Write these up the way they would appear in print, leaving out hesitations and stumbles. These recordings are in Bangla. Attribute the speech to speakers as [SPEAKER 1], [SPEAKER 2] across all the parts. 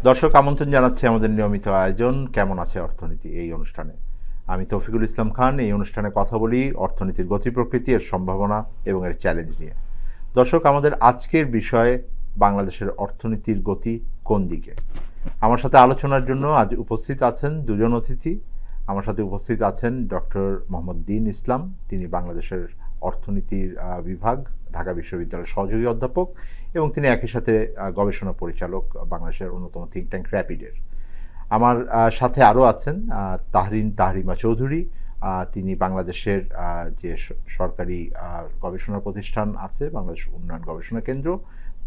[SPEAKER 1] দর্শক আমন্ত্রণ জানাচ্ছি আমাদের নিয়মিত আয়োজন কেমন আছে অর্থনীতি এই অনুষ্ঠানে। আমি তৌফিকুল ইসলাম খান। এই অনুষ্ঠানে কথা বলি অর্থনীতির গতি প্রকৃতি, এর সম্ভাবনা এবং এর চ্যালেঞ্জ নিয়ে। দর্শক, আমাদের আজকের বিষয় বাংলাদেশের অর্থনীতির গতি কোন দিকে। আমার সাথে আলোচনার জন্য আজ উপস্থিত আছেন দুজন অতিথি। আমার সাথে উপস্থিত আছেন ডক্টর মোহাম্মদ দীন ইসলাম, তিনি বাংলাদেশের অর্থনীতির বিভাগ, ঢাকা বিশ্ববিদ্যালয়ের সহযোগী অধ্যাপক এবং তিনি একই সাথে গবেষণা পরিচালক বাংলাদেশের অন্যতম থিঙ্ক ট্যাঙ্ক র্যাপিডের। আমার সাথে আরও আছেন তাহরিমা চৌধুরী, তিনি বাংলাদেশের যে সরকারি গবেষণা প্রতিষ্ঠান আছে, বাংলাদেশ উন্নয়ন গবেষণা কেন্দ্র,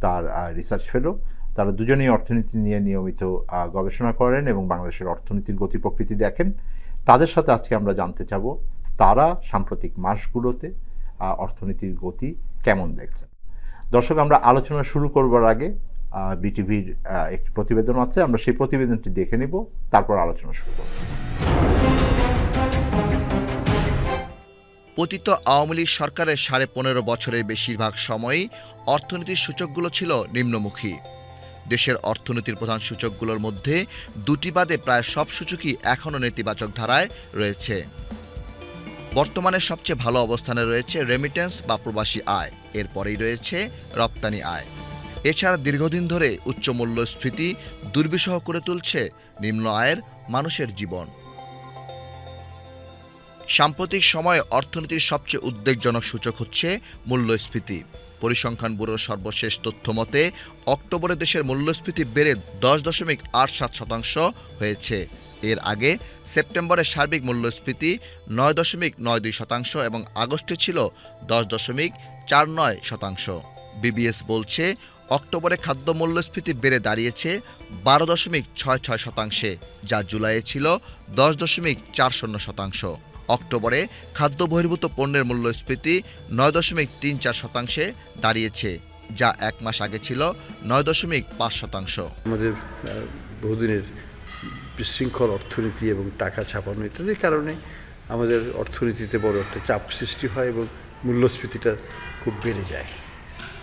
[SPEAKER 1] তার রিসার্চ ফেলো। তারা দুজনেই অর্থনীতি নিয়ে নিয়মিত গবেষণা করেন এবং বাংলাদেশের অর্থনীতির গতি প্রকৃতি দেখেন। তাদের সাথে আজকে আমরা জানতে চাব তারা সাম্প্রতিক মাসগুলোতে অর্থনীতির গতি কেমন দেখছেন। দর্শক, আমরা আলোচনা শুরু করবার আগে বিটিভির একটি প্রতিবেদন আছে, আমরা সেই প্রতিবেদনটি দেখে নিব, তারপর আলোচনা শুরু করব।
[SPEAKER 2] পতিত আওয়ামী লীগ সরকারের 15.5 বছরের বেশিরভাগ সময়ই অর্থনীতির সূচকগুলো ছিল নিম্নমুখী। দেশের অর্থনীতির প্রধান সূচকগুলোর মধ্যে দুটি বাদে প্রায় সব সূচকই এখনও নেতিবাচক ধারায় রয়েছে। বর্তমানে সবচেয়ে ভালো অবস্থানে রয়েছে রেমিটেন্স বা প্রবাসী আয়, এরপরেই রয়েছে রপ্তানি আয়। এছাড়া দীর্ঘদিন ধরে উচ্চ মূল্যস্ফীতি দুর্বিষহ করে তুলছে নিম্ন আয়ের মানুষের জীবন। সাম্প্রতিক সময়ে অর্থনীতির সবচেয়ে উদ্বেগজনক সূচক হচ্ছে মূল্যস্ফীতি। পরিসংখ্যান ব্যুরোর সর্বশেষ তথ্য মতে অক্টোবরে দেশের মূল্যস্ফীতি বেড়ে 10.87% হয়েছে। এর আগে সেপ্টেম্বরে সার্বিক মূল্যস্ফীতি 9.92% এবং আগস্টে ছিল 10.49%। বিবিএস বলছে অক্টোবরে খাদ্য মূল্যস্ফীতি বেড়ে দাঁড়িয়েছে 12.66%, যা জুলাইয়ে ছিল 10.40%। অক্টোবরে খাদ্য বহির্ভূত পণ্যের মূল্যস্ফীতি 9.34%-এ দাঁড়িয়েছে, যা এক মাস আগে ছিল 9.5%।
[SPEAKER 3] আমাদের বহুদিনের বিশৃঙ্খল অর্থনীতি এবং টাকা ছাপানো ইত্যাদির কারণে আমাদের অর্থনীতিতে বড় একটা চাপ সৃষ্টি হয় এবং মূল্যস্ফীতিটা খুব বেড়ে যায়।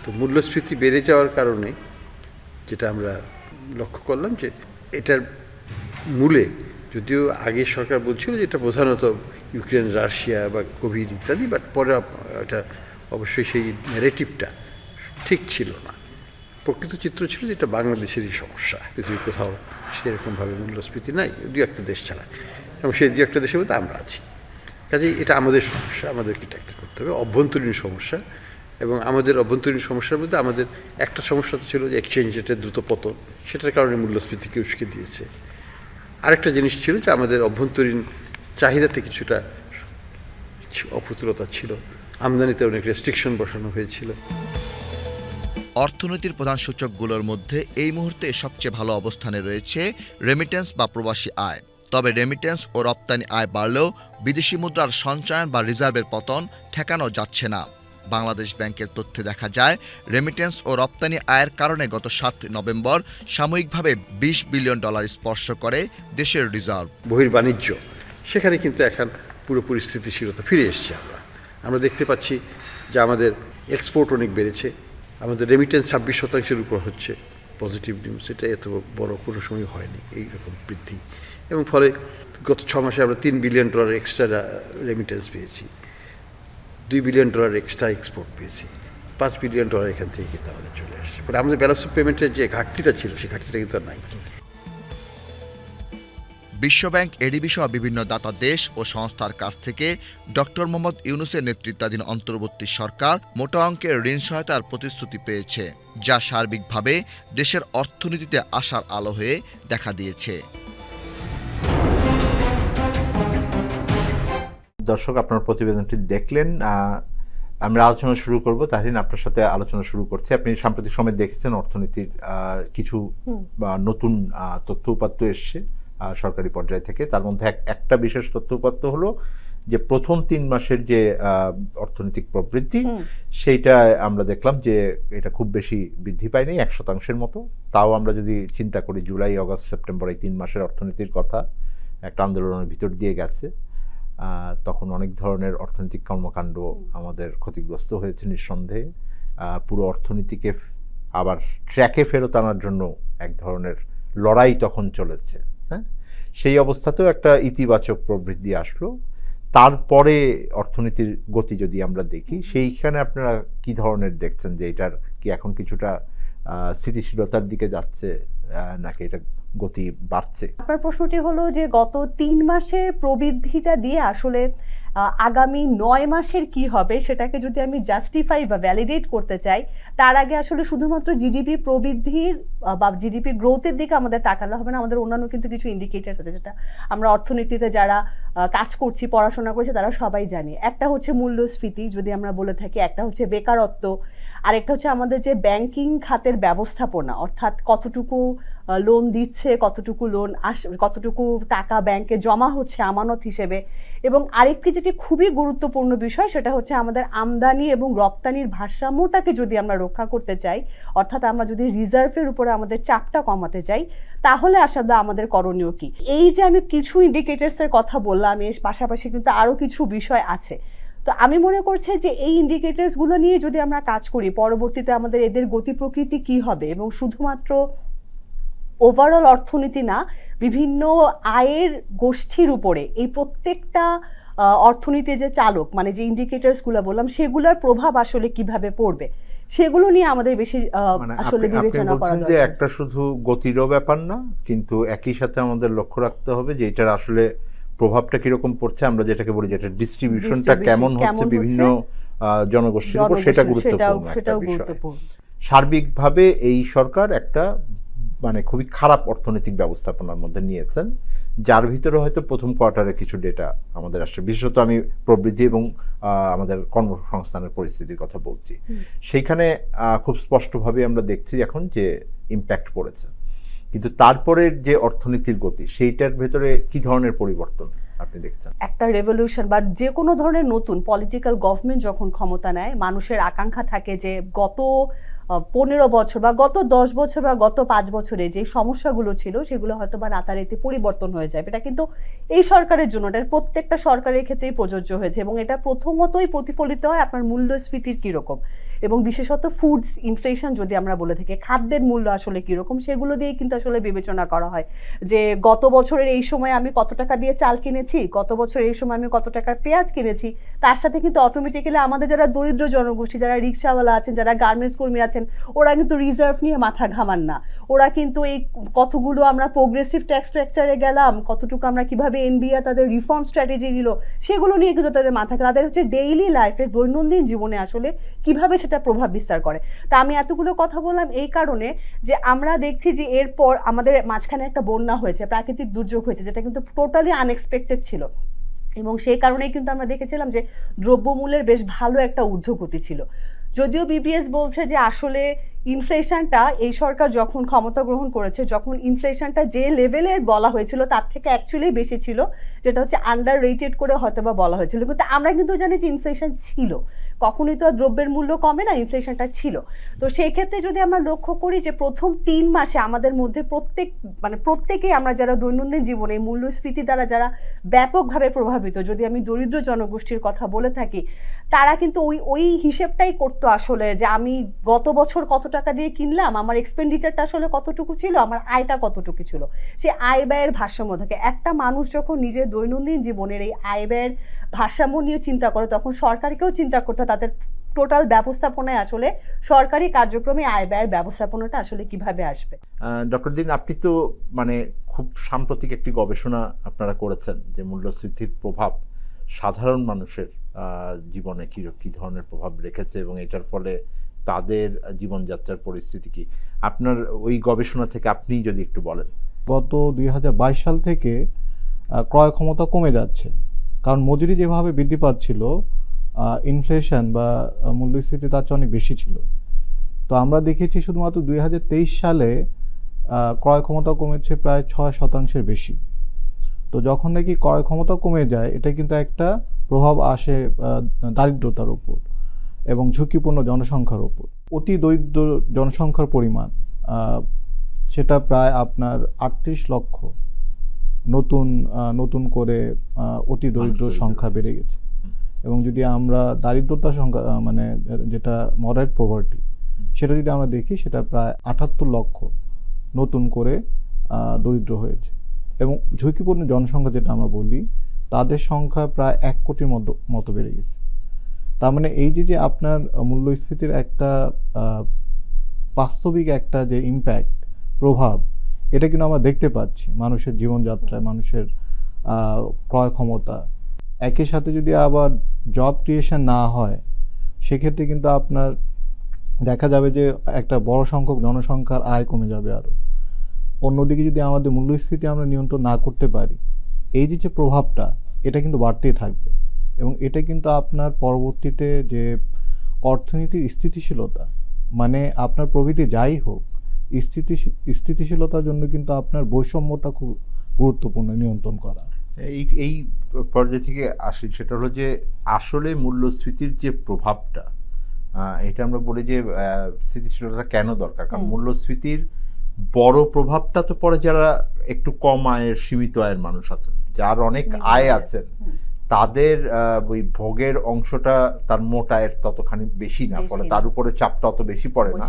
[SPEAKER 3] তো মূল্যস্ফীতি বেড়ে যাওয়ার কারণে যেটা আমরা লক্ষ্য করলাম যে এটার মূলে, যদিও আগে সরকার বলছিল যে এটা প্রধানত ইউক্রেন, রাশিয়া বা কোভিড ইত্যাদি, বাট পরে এটা অবশ্যই সেই ন্যারেটিভটা ঠিক ছিল না। প্রকৃত চিত্র ছিল যে এটা বাংলাদেশেরই সমস্যা, পৃথিবীর কোথাও সেরকমভাবে মূল্যস্ফীতি নাই, দু একটা দেশ ছাড়া, এবং সেই দু একটা দেশের মধ্যে আমরা আছি। কাজেই এটা আমাদের সমস্যা, আমাদেরকে ট্যাকেল করতে হবে, অভ্যন্তরীণ সমস্যা। এবং আমাদের অভ্যন্তরীণ সমস্যার মধ্যে আমাদের একটা সমস্যা তো ছিল যে এক্সচেঞ্জ রেটের দ্রুত পতন, সেটার কারণে মূল্যস্ফীতিকে উস্কে দিয়েছে। আরেকটা জিনিস ছিল যে আমাদের অভ্যন্তরীণ চাহিদাতে কিছুটা অপ্রতুলতা ছিল, আমদানিতে অনেক রেস্ট্রিকশন বসানো হয়েছিল।
[SPEAKER 2] অর্থনীতির প্রধান সূচকগুলোর মধ্যে এই মুহূর্তে সবচেয়ে ভালো অবস্থানে রয়েছে রেমিটেন্স বা প্রবাসী আয়। তবে রেমিটেন্স ও রপ্তানি আয় বাড়লেও বিদেশি মুদ্রার সঞ্চয়ন বা রিজার্ভের পতন ঠেকানো যাচ্ছে না। বাংলাদেশ ব্যাংকের তথ্যে দেখা যায় রেমিটেন্স ও রপ্তানি আয়ের কারণে গত 7 নভেম্বর সাময়িকভাবে $20 বিলিয়ন স্পর্শ করে দেশের রিজার্ভ।
[SPEAKER 3] বহির্বাণিজ্য সেখানে কিন্তু এখন পুরোপুরি স্থিতিশীলতা ফিরে এসছে। আমরা দেখতে পাচ্ছি যে আমাদের এক্সপোর্ট অনেক বেড়েছে, আমাদের রেমিটেন্স 26% উপর হচ্ছে, পজিটিভ নিউজ। এটা এত বড় কোনো সময় হয়নি এইরকম বৃদ্ধি, এবং ফলে গত 6 মাসে আমরা $3 বিলিয়ন এক্সট্রা রেমিটেন্স পেয়েছি, $2 বিলিয়ন এক্সট্রা এক্সপোর্ট পেয়েছি, $5 বিলিয়ন এখান থেকে কিন্তু আমাদের চলে আসছে। ফলে আমাদের ব্যালেন্স অফ পেমেন্টের যে ঘাটতিটা ছিল সেই ঘাটতিটা কিন্তু আর নাই।
[SPEAKER 2] বিশ্বব্যাংক, এডিবি সহ বিভিন্ন দাতা দেশ ও সংস্থার কাছ থেকে ডক্টর মোহাম্মদ ইউনূসের নেতৃত্বাধীন অন্তর্বর্তী সরকার মোটা অঙ্কের ঋণ সহায়তার প্রতিশ্রুতি পেয়েছে, যা সার্বিকভাবে দেশের অর্থনীতিতে আশার আলো হয়ে দেখা দিয়েছে।
[SPEAKER 1] দর্শক, আপনার প্রতিবেদনটি দেখলেন, আমরা আলোচনা শুরু করব। তাহরিন, আপনার সাথে আলোচনা শুরু করছি। আপনি সাম্প্রতিক সময় দেখেছেন অর্থনীতির কিছু নতুন তথ্য উপাত্ত এসছে সরকারি পর্যায় থেকে। তার মধ্যে একটা বিশেষ তথ্য উপাত্ত হলো যে প্রথম 3 মাসের যে অর্থনৈতিক প্রবৃদ্ধি, সেইটা আমরা দেখলাম যে এটা খুব বেশি বৃদ্ধি পায়নি, 1% মতো। তাও আমরা যদি চিন্তা করি জুলাই, অগস্ট, সেপ্টেম্বর এই 3 মাসের অর্থনীতির কথা, একটা আন্দোলনের ভিতর দিয়ে গেছে, তখন অনেক ধরনের অর্থনৈতিক কর্মকাণ্ড আমাদের ক্ষতিগ্রস্ত হয়েছে নিঃসন্দেহে। পুরো অর্থনীতিকে আবার ট্র্যাকে ফেরত আনার জন্য এক ধরনের লড়াই তখন চলেছে, হ্যাঁ, সেই অবস্থাতেও একটা ইতিবাচক প্রবৃদ্ধি আসলো। তারপরে অর্থনীতির গতি যদি আমরা দেখি, সেইখানে আপনারা কি ধরনের দেখছেন, যে এটার কি এখন কিছুটা স্থিতিশীলতার দিকে যাচ্ছে নাকি এটা গতি বাড়ছে?
[SPEAKER 4] আপনার প্রশ্নটি হলো যে গত 3 মাসের প্রবৃদ্ধিটা দিয়ে আসলে আগামী 9 মাসের কি হবে সেটাকে যদি আমি জাস্টিফাই বা ভ্যালিডেট করতে চাই, তার আগে আসলে শুধুমাত্র জিডিপি প্রবৃদ্ধির বা জিডিপি গ্রোথের দিকে আমাদের তাকালে হবে না। আমাদের অন্যান্য কিন্তু কিছু ইন্ডিকেটরস আছে যেটা আমরা অর্থনীতিতে যারা কাজ করছি, পড়াশোনা করছি, তারা সবাই জানি। একটা হচ্ছে মূল্যস্ফীতি যদি আমরা বলে থাকি, একটা হচ্ছে বেকারত্ব, আরেকটা হচ্ছে আমাদের যে ব্যাংকিং খাতের ব্যবস্থাপনা, অর্থাৎ কতটুকু লোন দিচ্ছে, কতটুকু লোন কতটুকু টাকা ব্যাংকে জমা হচ্ছে আমানত হিসেবে। এবং আরেকটি যেটি খুবই গুরুত্বপূর্ণ বিষয় সেটা হচ্ছে আমাদের আমদানি এবং রপ্তানির ভারসাম্যটাকে যদি আমরা রক্ষা করতে চাই, অর্থাৎ আমরা যদি রিজার্ভের উপরে আমাদের চাপটা কমাতে চাই, তাহলে আসলে আমাদের করণীয় কি। এই যে আমি কিছু ইন্ডিকেটরসের কথা বললাম, এর পাশাপাশি কিন্তু আরও কিছু বিষয় আছে। তো আমি মনে করছি যে এই ইন্ডিকেটরসগুলো নিয়ে যদি আমরা কাজ করি, পরবর্তীতে আমাদের এদের গতি প্রকৃতি কি হবে, এবং শুধুমাত্র ওভারঅল অর্থনীতি না, বিভিন্ন আয়ের গোষ্ঠীর উপরে এই প্রত্যেকটা অর্থনীতির যে চালক, মানে যে ইন্ডিকেটরসগুলো বললাম, সেগুলোর প্রভাব আসলে কিভাবে পড়বে, সেগুলো নিয়ে আমাদের বেশি আসলে বিবেচনা করা
[SPEAKER 1] দরকার। যে একটা শুধু গতিরও ব্যাপার না, কিন্তু একই সাথে আমাদের লক্ষ্য রাখতে হবে যে এটার আসলে প্রভাবটা কিরকম পড়ছে, আমরা যেটাকে বলি যেটা ডিস্ট্রিবিউশনটা কেমন হচ্ছে বিভিন্ন জনগোষ্ঠীর উপর, সেটা গুরুত্বপূর্ণ একটা বিষয়। সার্বিকভাবে এই সরকার একটা মানে খুবই খারাপ অর্থনৈতিক ব্যবস্থাপনার মধ্যে নিয়েছেন, যার ভিতরে হয়তো প্রথম কোয়ার্টারে কিছু ডেটা আমাদের আসছে, বিশেষত আমি প্রবৃদ্ধি এবং আমাদের কর্মসংস্থানের পরিস্থিতির কথা বলছি। সেইখানে খুব স্পষ্টভাবে আমরা দেখছি এখন যে ইম্প্যাক্ট পড়েছে, কিন্তু তারপরের যে অর্থনীতির গতি, সেইটার ভেতরে কি ধরনের পরিবর্তন আপনি দেখছেন?
[SPEAKER 4] একটা রেভলিউশন বা যে কোনো ধরনের নতুন পলিটিক্যাল গভর্নমেন্ট যখন ক্ষমতা নেয়, মানুষের আকাঙ্ক্ষা থাকে যে গত 15 বছর বা গত 10 বছর বা গত 5 বছরে যে সমস্যাগুলো ছিল সেগুলো হয়তো বা রাতারাতি পরিবর্তন হয়ে যায়। এটা কিন্তু এই সরকারের জন্য, এটা প্রত্যেকটা সরকারের ক্ষেত্রেই প্রযোজ্য হয়েছে, এবং এটা প্রথমতই প্রতিফলিত হয় আপনার মূল্যস্ফীতির কীরকম, এবং বিশেষত ফুডস ইনফ্লেশন যদি আমরা বলে থাকি, খাদ্যের মূল্য আসলে কীরকম, সেগুলো দিয়েই কিন্তু আসলে বিবেচনা করা হয় যে গত বছরের এই সময় আমি কত টাকা দিয়ে চাল কিনেছি, গত বছর এই সময় আমি কত টাকার পেঁয়াজ কিনেছি। তার সাথে কিন্তু অটোমেটিক্যালি আমাদের যারা দরিদ্র জনগোষ্ঠী, যারা রিক্সাওয়ালা আছেন, যারা গার্মেন্টস কর্মী আছেন, ওরা কিন্তু রিজার্ভ নিয়ে মাথা ঘামান না। ওরা কিন্তু এই কতগুলো আমরা প্রোগ্রেসিভ ট্যাক্স স্ট্রাকচারে গেলাম, কতটুকু আমরা কিভাবে এনবিআর তাদের রিফর্ম স্ট্র্যাটেজি নিল, সেগুলো নিয়ে কিন্তু তাদের মাথা, তাদের হচ্ছে ডেইলি লাইফে, দৈনন্দিন জীবনে আসলে কিভাবে সেটা প্রভাব বিস্তার করে। তা আমি এতগুলো কথা বললাম এই কারণে যে আমরা দেখছি যে এরপর আমাদের মাঝখানে একটা বন্যা হয়েছে, প্রাকৃতিক দুর্যোগ হয়েছে, যেটা কিন্তু টোটালি আনএক্সপেক্টেড ছিল, এবং সেই কারণেই কিন্তু আমরা দেখেছিলাম যে দ্রব্যমূল্যের বেশ ভালো একটা ঊর্ধ্বগতি ছিল। যদিও বিবিএস বলছে যে আসলে ইনফ্লেশনটা এই সরকার যখন ক্ষমতা গ্রহণ করেছে, যখন ইনফ্লেশনটা যে লেভেলের বলা হয়েছিল তার থেকে অ্যাকচুয়ালি বেশি ছিল, যেটা হচ্ছে আন্ডার রেটেড করে হয়তো বা বলা হয়েছিল, কিন্তু আমরা কিন্তু জানি যে ইনফ্লেশন ছিল, কখনোই তো দ্রব্যের মূল্য কমে না, ইনফ্লেশনটা ছিল। তো সেই ক্ষেত্রে যদি আমরা লক্ষ্য করি যে প্রথম 3 মাসে আমাদের মধ্যে প্রত্যেকেই আমরা যারা দৈনন্দিন জীবনে মূল্যস্ফীতি দ্বারা যারা ব্যাপকভাবে প্রভাবিত, যদি আমি দরিদ্র জনগোষ্ঠীর কথা বলে থাকি, তারা কিন্তু ওই হিসেবটাই করতো আসলে যে আমি গত বছর কত টাকা দিয়ে কিনলাম, আমার এক্সপেন্ডিচারটা আসলে কতটুকু ছিল, আমার আয়টা কতটুকু ছিল, সে আয় ব্যয়ের ভারসাম্য থাকে। একটা মানুষ যখন নিজের দৈনন্দিন জীবনের এই আয় ব্যয়ের ভারসাম্য নিয়ে চিন্তা করে, তখন সরকারকেও চিন্তা করতে তাদের টোটাল ব্যবস্থাপনায় আসলে সরকারি কার্যক্রমে আয় ব্যয়ের ব্যবস্থাপনাটা আসলে কিভাবে আসবে।
[SPEAKER 1] ডক্টর দিন, আপনি তো মানে খুব সাম্প্রতিক একটি গবেষণা আপনারা করেছেন যে মূল্যস্ফীতির প্রভাব সাধারণ মানুষের জীবনে কী ধরনের প্রভাব রেখেছে, এবং এটার ফলে তাদের জীবনযাত্রার পরিস্থিতি কি, আপনার ওই গবেষণা থেকে আপনি যদি একটু বলেন।
[SPEAKER 5] গত 2022 সাল থেকে ক্রয় ক্ষমতা কমে যাচ্ছে, কারণ মজুরি যেভাবে বৃদ্ধি পাচ্ছিল, ইনফ্লেশন বা মূল্যস্ফীতি তার চেয়ে অনেক বেশি ছিল। তো আমরা দেখেছি শুধুমাত্র 2023 সালে ক্রয় ক্ষমতা কমেছে প্রায় 6% বেশি। তো যখন নাকি ক্রয় ক্ষমতা কমে যায়, এটা কিন্তু একটা প্রভাব আসে দারিদ্রতার উপর এবং ঝুঁকিপূর্ণ জনসংখ্যার উপর। অতি দরিদ্র জনসংখ্যার পরিমাণ সেটা প্রায় আপনার 38 লক্ষ নতুন করে অতি দরিদ্র সংখ্যা বেড়ে গেছে। এবং যদি আমরা দারিদ্রতার সংখ্যা মানে যেটা মডারেট পভার্টি, সেটা যদি আমরা দেখি, সেটা প্রায় 78 লক্ষ নতুন করে দরিদ্র হয়েছে, এবং ঝুঁকিপূর্ণ জনসংখ্যা যেটা আমরা বলি তাদের সংখ্যা প্রায় 1 কোটির মতো বেড়ে গেছে। তার মানে এই যে আপনার মূল্যস্ফীতির একটা বাস্তবিক একটা যে ইম্প্যাক্ট, প্রভাব, এটা কিন্তু আমরা দেখতে পাচ্ছি মানুষের জীবনযাত্রায়, মানুষের ক্রয় ক্ষমতা। একই সাথে যদি আবার জব ক্রিয়েশন না হয়, সেক্ষেত্রে কিন্তু আপনার দেখা যাবে যে একটা বড় সংখ্যক জনসংখ্যার আয় কমে যাবে আরও। অন্যদিকে যদি আমাদের মূল্যস্ফীতি আমরা নিয়ন্ত্রণ না করতে পারি, এই যে প্রভাবটা, এটা কিন্তু বাড়তেই থাকবে, এবং এটা কিন্তু আপনার পরবর্তীতে যে অর্থনীতির স্থিতিশীলতা, মানে আপনার প্রবৃদ্ধি যাই হোক, স্থিতিশীলতার জন্য কিন্তু আপনার বৈষম্যটা খুব গুরুত্বপূর্ণ নিয়ন্ত্রণ করা।
[SPEAKER 1] এই পর্যায় থেকে আসি, সেটা হলো যে আসলে মূল্যস্ফীতির যে প্রভাবটা, এটা আমরা বলি যে স্থিতিশীলতা কেন দরকার, কারণ মূল্যস্ফীতির বড় প্রভাবটা তো পড়ে যারা একটু কম আয়ের, সীমিত আয়ের মানুষ আছেন, যার অনেক আয় আছেন, তাদের ওই ভোগের অংশটা তার মোট আয়ের ততখানি বেশি না, ফলে তার উপরে চাপটা অত বেশি পড়ে না।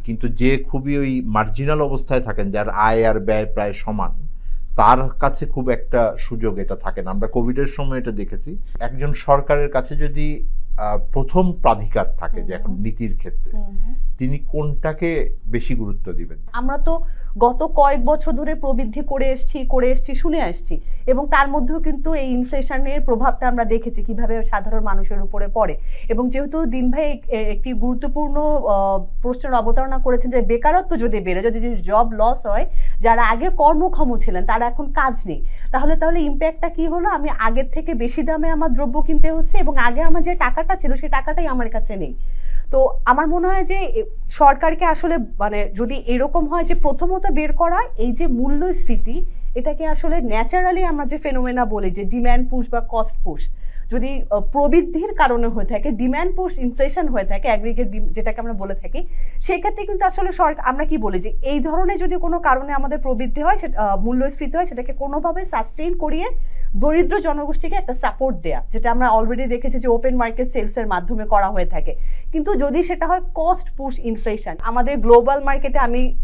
[SPEAKER 1] কিন্তু যে খুবই ওই মার্জিনাল অবস্থায় থাকেন, যার আয় আর ব্যয় প্রায় সমান, তার কাছে খুব একটা সুযোগ এটা থাকে না। আমরা কোভিডের সময় এটা দেখেছি। একজন সরকারের কাছে যদি প্রথম প্রাধিকার থাকে যে এখন নীতির ক্ষেত্রে, তিনি কোনটাকে বেশি গুরুত্ব দিবেন?
[SPEAKER 4] আমরা তো গত কয়েক বছর ধরে প্রবৃদ্ধি করে এসছি, শুনে আসছি, এবং তার মধ্যেও কিন্তু এই ইনফ্লেশনের প্রভাবটা আমরা দেখেছি কিভাবে সাধারণ মানুষের উপরে পড়ে। এবং যেহেতু দিন ভাই একটি গুরুত্বপূর্ণ প্রশ্নের অবতারণা করেছেন যে বেকারত্ব যদি বেড়ে যায়, যদি জব লস হয়, যারা আগে কর্মক্ষম ছিলেন তারা এখন কাজ নেই, তাহলে ইম্প্যাক্টটা কি হলো? আমি আগের থেকে বেশি দামে আমার দ্রব্য কিনতে হচ্ছে, এবং আগে আমার যে টাকাটা ছিল সেই টাকাটাই আমার কাছে নেই। তো আমার মনে হয় যে সরকারকে আসলে মানে যদি এরকম হয় যে প্রথমত বের করা এই যে মূল্যস্ফীতি, এটাকে আসলে ন্যাচারালি আমরা যে ফেনোমেনা বলি যে ডিম্যান্ড পুশ বা কস্ট পুশ, যদি প্রবৃদ্ধির কারণে হয়ে থাকে, ডিম্যান্ড পুশ ইনফ্লেশন হয়ে থাকে, অ্যাগ্রিগেট যেটাকে আমরা বলে থাকি, সেক্ষেত্রে কিন্তু আসলে সরকার, আমরা কি বলি যে এই ধরনের যদি কোনো কারণে আমাদের প্রবৃদ্ধি হয়, মূল্যস্ফীতি হয়, সেটাকে কোনোভাবে সাস্টেইন করিয়ে দরিদ্র জনগোষ্ঠীকে একটা সাপোর্ট দেয়া, যেটা আমরা অলরেডি দেখেছি যে ওপেন মার্কেট সেলসের মাধ্যমে করা হয়ে থাকে। কিন্তু যদি সেটা হয় কস্ট পুশ ইনফ্লেশন, আমাদের গ্লোবাল মার্কেটে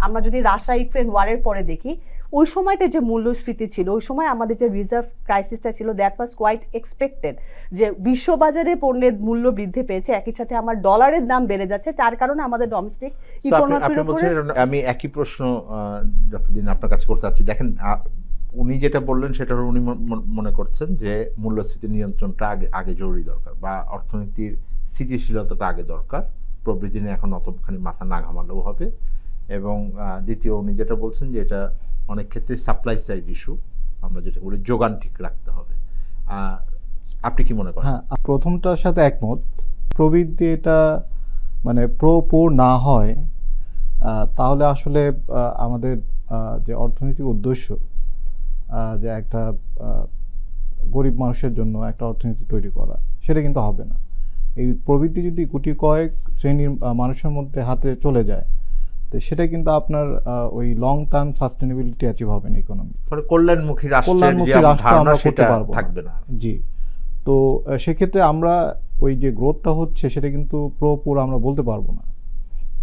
[SPEAKER 4] আমরা যদি রাশিয়া ইউক্রেন ওয়ারের পরে দেখি, ওই সময়টা যে মূল্যস্ফীতি ছিল, ওই সময় আমাদের যে রিজার্ভ ক্রাইসিসটা ছিল, দ্যাট ওয়াজ কোয়াইট এক্সপেক্টেড, যে বিশ্ববাজারে পণ্যের মূল্য বৃদ্ধি পেয়েছে, একই সাথে আমার ডলারের দাম বেড়ে যাচ্ছে, যার কারণে আমাদের ডোমেস্টিক ইকোনমির উপরে।
[SPEAKER 1] আমি একই প্রশ্ন আপনার কাছে করতে চাচ্ছি। দেখেন, উনি যেটা বললেন সেটা উনি মনে করছেন যে মূল্যস্ফীতি নিয়ন্ত্রণটা আগে জরুরি দরকার, বা অর্থনীতির স্থিতিশীলতাটা আগে দরকার, প্রবৃদ্ধি নিয়ে এখন অতখানি মাথা না ঘামালেও হবে। এবং দ্বিতীয়, উনি যেটা বলছেন যে এটা অনেক ক্ষেত্রে সাপ্লাই সাইড ইস্যু, আমরা যেটা বলি যোগান ঠিক রাখতে হবে। আপনি কি মনে করেন?
[SPEAKER 5] হ্যাঁ, প্রথমটার সাথে একমত। প্রবৃদ্ধি এটা মানে প্রপুর না হয়, তাহলে আসলে আমাদের যে অর্থনৈতিক উদ্দেশ্য, যে একটা গরিব মানুষের জন্য একটা অর্থনীতি তৈরি করা, সেটা কিন্তু হবে না। এই প্রবৃদ্ধি যদি গুটি কয়েক শ্রেণীর মানুষের মধ্যে হাতে চলে যায়, তো সেটা কিন্তু আপনার ওই লং টার্ম সাস্টেনেবিলিটি অ্যাচিভ হবে না ইকোনমি।
[SPEAKER 1] কল্যাণমুখী রাষ্ট্র আমরা করতে পারবো থাকবে না।
[SPEAKER 5] জি, তো সেক্ষেত্রে আমরা ওই যে গ্রোথটা হচ্ছে সেটা কিন্তু পুরো আমরা বলতে পারবো না।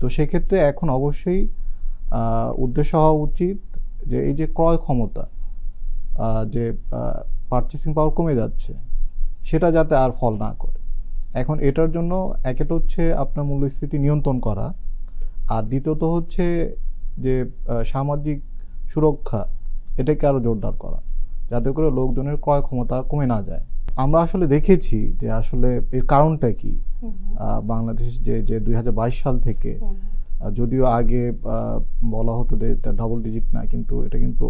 [SPEAKER 5] তো সেক্ষেত্রে এখন অবশ্যই উদ্দেশ্য হওয়া উচিত যে এই যে ক্রয় ক্ষমতা, যে পারচেসিং পাওয়ার কমে যাচ্ছে, সেটা যাতে আর ফল না করে। এখন এটার জন্য একেটা হচ্ছে আপনার মূল্যস্ফীতি নিয়ন্ত্রণ করা, আর দ্বিতীয়ত হচ্ছে যে সামাজিক সুরক্ষা, এটাকে আরও জোরদার করা, যাতে করে লোকজনের ক্রয় ক্ষমতা কমে না যায়। আমরা আসলে দেখেছি যে আসলে এর কারণটা কি। বাংলাদেশ যে 2022 সাল থেকে, যদিও আগে বলা হতো যে এটা ডাবল ডিজিট না, কিন্তু এটা কিন্তু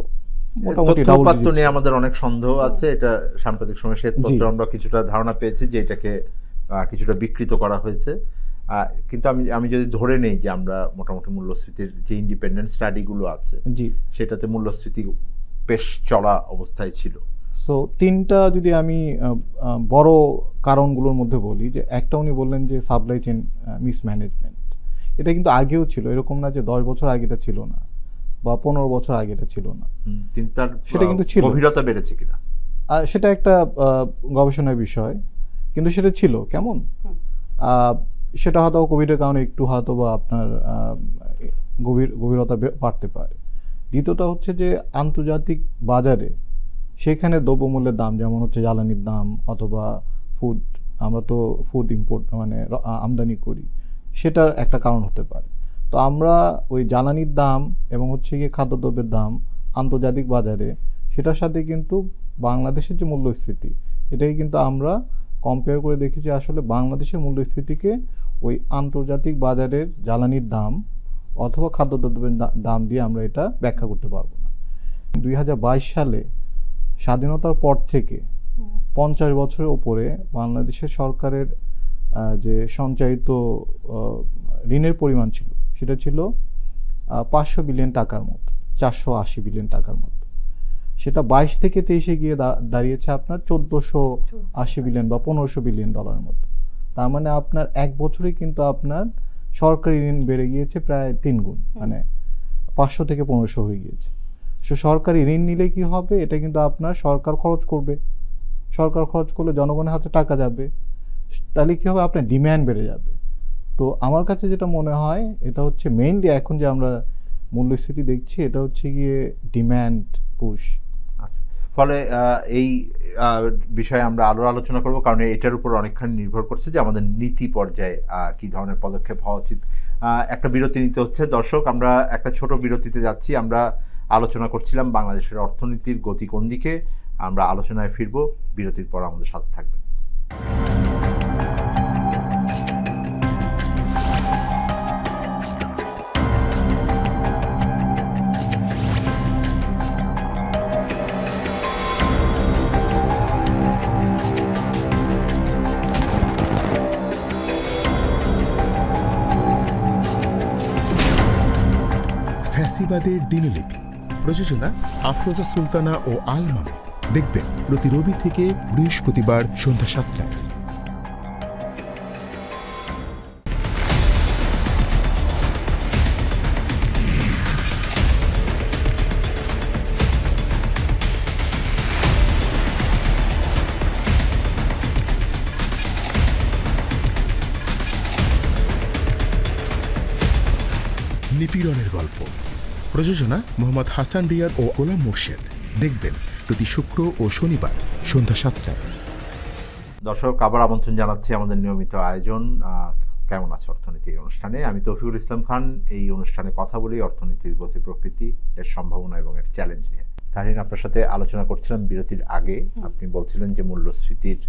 [SPEAKER 5] মোটামুটি ডাবল ডিজিট
[SPEAKER 1] নিয়ে আমাদের অনেক সন্দেহ আছে। এটা সাম্প্রতিক সময়ে শ্বেতপত্রে আমরা কিছুটা ধারণা পেয়েছি যে এটাকে কিছুটা বিকৃত করা হয়েছে। কিন্তু আমি যদি ধরে নেই যে আমরা মোটামুটি মূল্যস্ফীতির যে ইন্ডিপেন্ডেন্ট স্টাডিগুলো আছে, জি, সেটাতে মূল্যস্ফীতি বেশ চড়া অবস্থায় ছিল।
[SPEAKER 5] সো তিনটা যদি আমি বড় কারণগুলোর মধ্যে বলি, যে একটা উনি বললেন যে সাপ্লাই চেইন মিসম্যানেজমেন্ট, এটা কিন্তু আগেও ছিল, এরকম না যে 10 বছর আগে এটা ছিল না, বা 15 বছর আগে এটা ছিল না। সেটা কিন্তু ছিল।
[SPEAKER 1] গভীরতা বেড়েছে কিনা
[SPEAKER 5] সেটা একটা গবেষণার বিষয়, কিন্তু সেটা ছিল কেমন, সেটা হয়তো কোভিডের কারণে একটু হয়তো বা আপনার গভীরতা বাড়তে পারে। দ্বিতীয়টা হচ্ছে যে আন্তর্জাতিক বাজারে সেখানে দ্রব্যমূল্যের দাম, যেমন হচ্ছে জ্বালানির দাম অথবা ফুড, আমরা তো ফুড ইম্পোর্ট মানে আমদানি করি, সেটার একটা কারণ হতে পারে। তো আমরা ওই জ্বালানির দাম এবং হচ্ছে গিয়ে খাদ্যদ্রব্যের দাম আন্তর্জাতিক বাজারে, সেটার সাথে কিন্তু বাংলাদেশের যে মূল্যস্ফীতি, এটাই কিন্তু আমরা কম্পেয়ার করে দেখেছি আসলে বাংলাদেশের মূল্যস্ফীতিকে ওই আন্তর্জাতিক বাজারের জ্বালানির দাম অথবা খাদ্যদ্রব্যের দাম দিয়ে আমরা এটা ব্যাখ্যা করতে পারবো না। 2022 সালে স্বাধীনতার পর থেকে 50 বছরের উপরে বাংলাদেশের সরকারের যে সঞ্চয়িত ঋণের পরিমাণ ছিল, সেটা ছিল 500 বিলিয়ন টাকার মতো, 480 বিলিয়ন টাকার মতো। সেটা 22 থেকে 23-এ গিয়ে দাঁড়িয়েছে আপনার 1480 বিলিয়ন বা 1500 বিলিয়ন ডলারের মতো। তার মানে আপনার এক বছরে কিন্তু আপনার সরকারি ঋণ বেড়ে গিয়েছে প্রায় 3 গুণ, মানে 500 থেকে 1500 হয়ে গিয়েছে। সরকারি ঋণ নিলে কি হবে, এটা কিন্তু আপনার সরকার খরচ করবে, সরকার খরচ করলে জনগণের হাতে টাকা যাবে, তাহলে কি হবে, আপনার ডিম্যান্ড বেড়ে যাবে। তো আমার কাছে যেটা মনে হয়, এটা হচ্ছে মেইনলি এখন যে আমরা মূল্যস্ফীতি দেখছি, এটা হচ্ছে গিয়ে ডিম্যান্ড পুশ।
[SPEAKER 1] আচ্ছা, ফলে এই বিষয়ে আমরা আরও আলোচনা করব, কারণ এটার উপর অনেকখানি নির্ভর করছে যে আমাদের নীতি পর্যায়ে কী ধরনের পদক্ষেপ হওয়া উচিত। একটা বিরতি নিতে হচ্ছে। দর্শক, আমরা একটা ছোট বিরতিতে যাচ্ছি। আমরা আলোচনা করছিলাম বাংলাদেশের অর্থনীতির গতি কোন দিকে। আমরা আলোচনায় ফিরব, বিরতির পর আমাদের সাথে থাকবেন।
[SPEAKER 6] ফ্যাসিবাদের দিনলিপি, প্রযোজনা আফরোজা সুলতানা ও আল মামুন। দেখবেন প্রতি রবি থেকে বৃহস্পতিবার সন্ধ্যা 7টায়। নিপীড়নের গল্প, প্রযোজনা মোহাম্মদ হাসান রিয়াদ ও গোলাম মুর্শেদ। দেখবেন প্রতি শুক্র ও শনিবার সন্ধ্যা 7টায়।
[SPEAKER 1] দর্শক, আবার আমন্ত্রণ জানাচ্ছি আমাদের নিয়মিত আয়োজন কেমন আছে অর্থনীতি এই অনুষ্ঠানে। আমি তৌফিকুল ইসলাম খান। এই অনুষ্ঠানে কথা বলি অর্থনীতির গতি প্রকৃতি, এর সম্ভাবনা এবং এর চ্যালেঞ্জ নিয়ে। তাহলে আপনার সাথে আলোচনা করছিলাম বিরতির আগে। আপনি বলছিলেন যে মূল্যস্ফীতির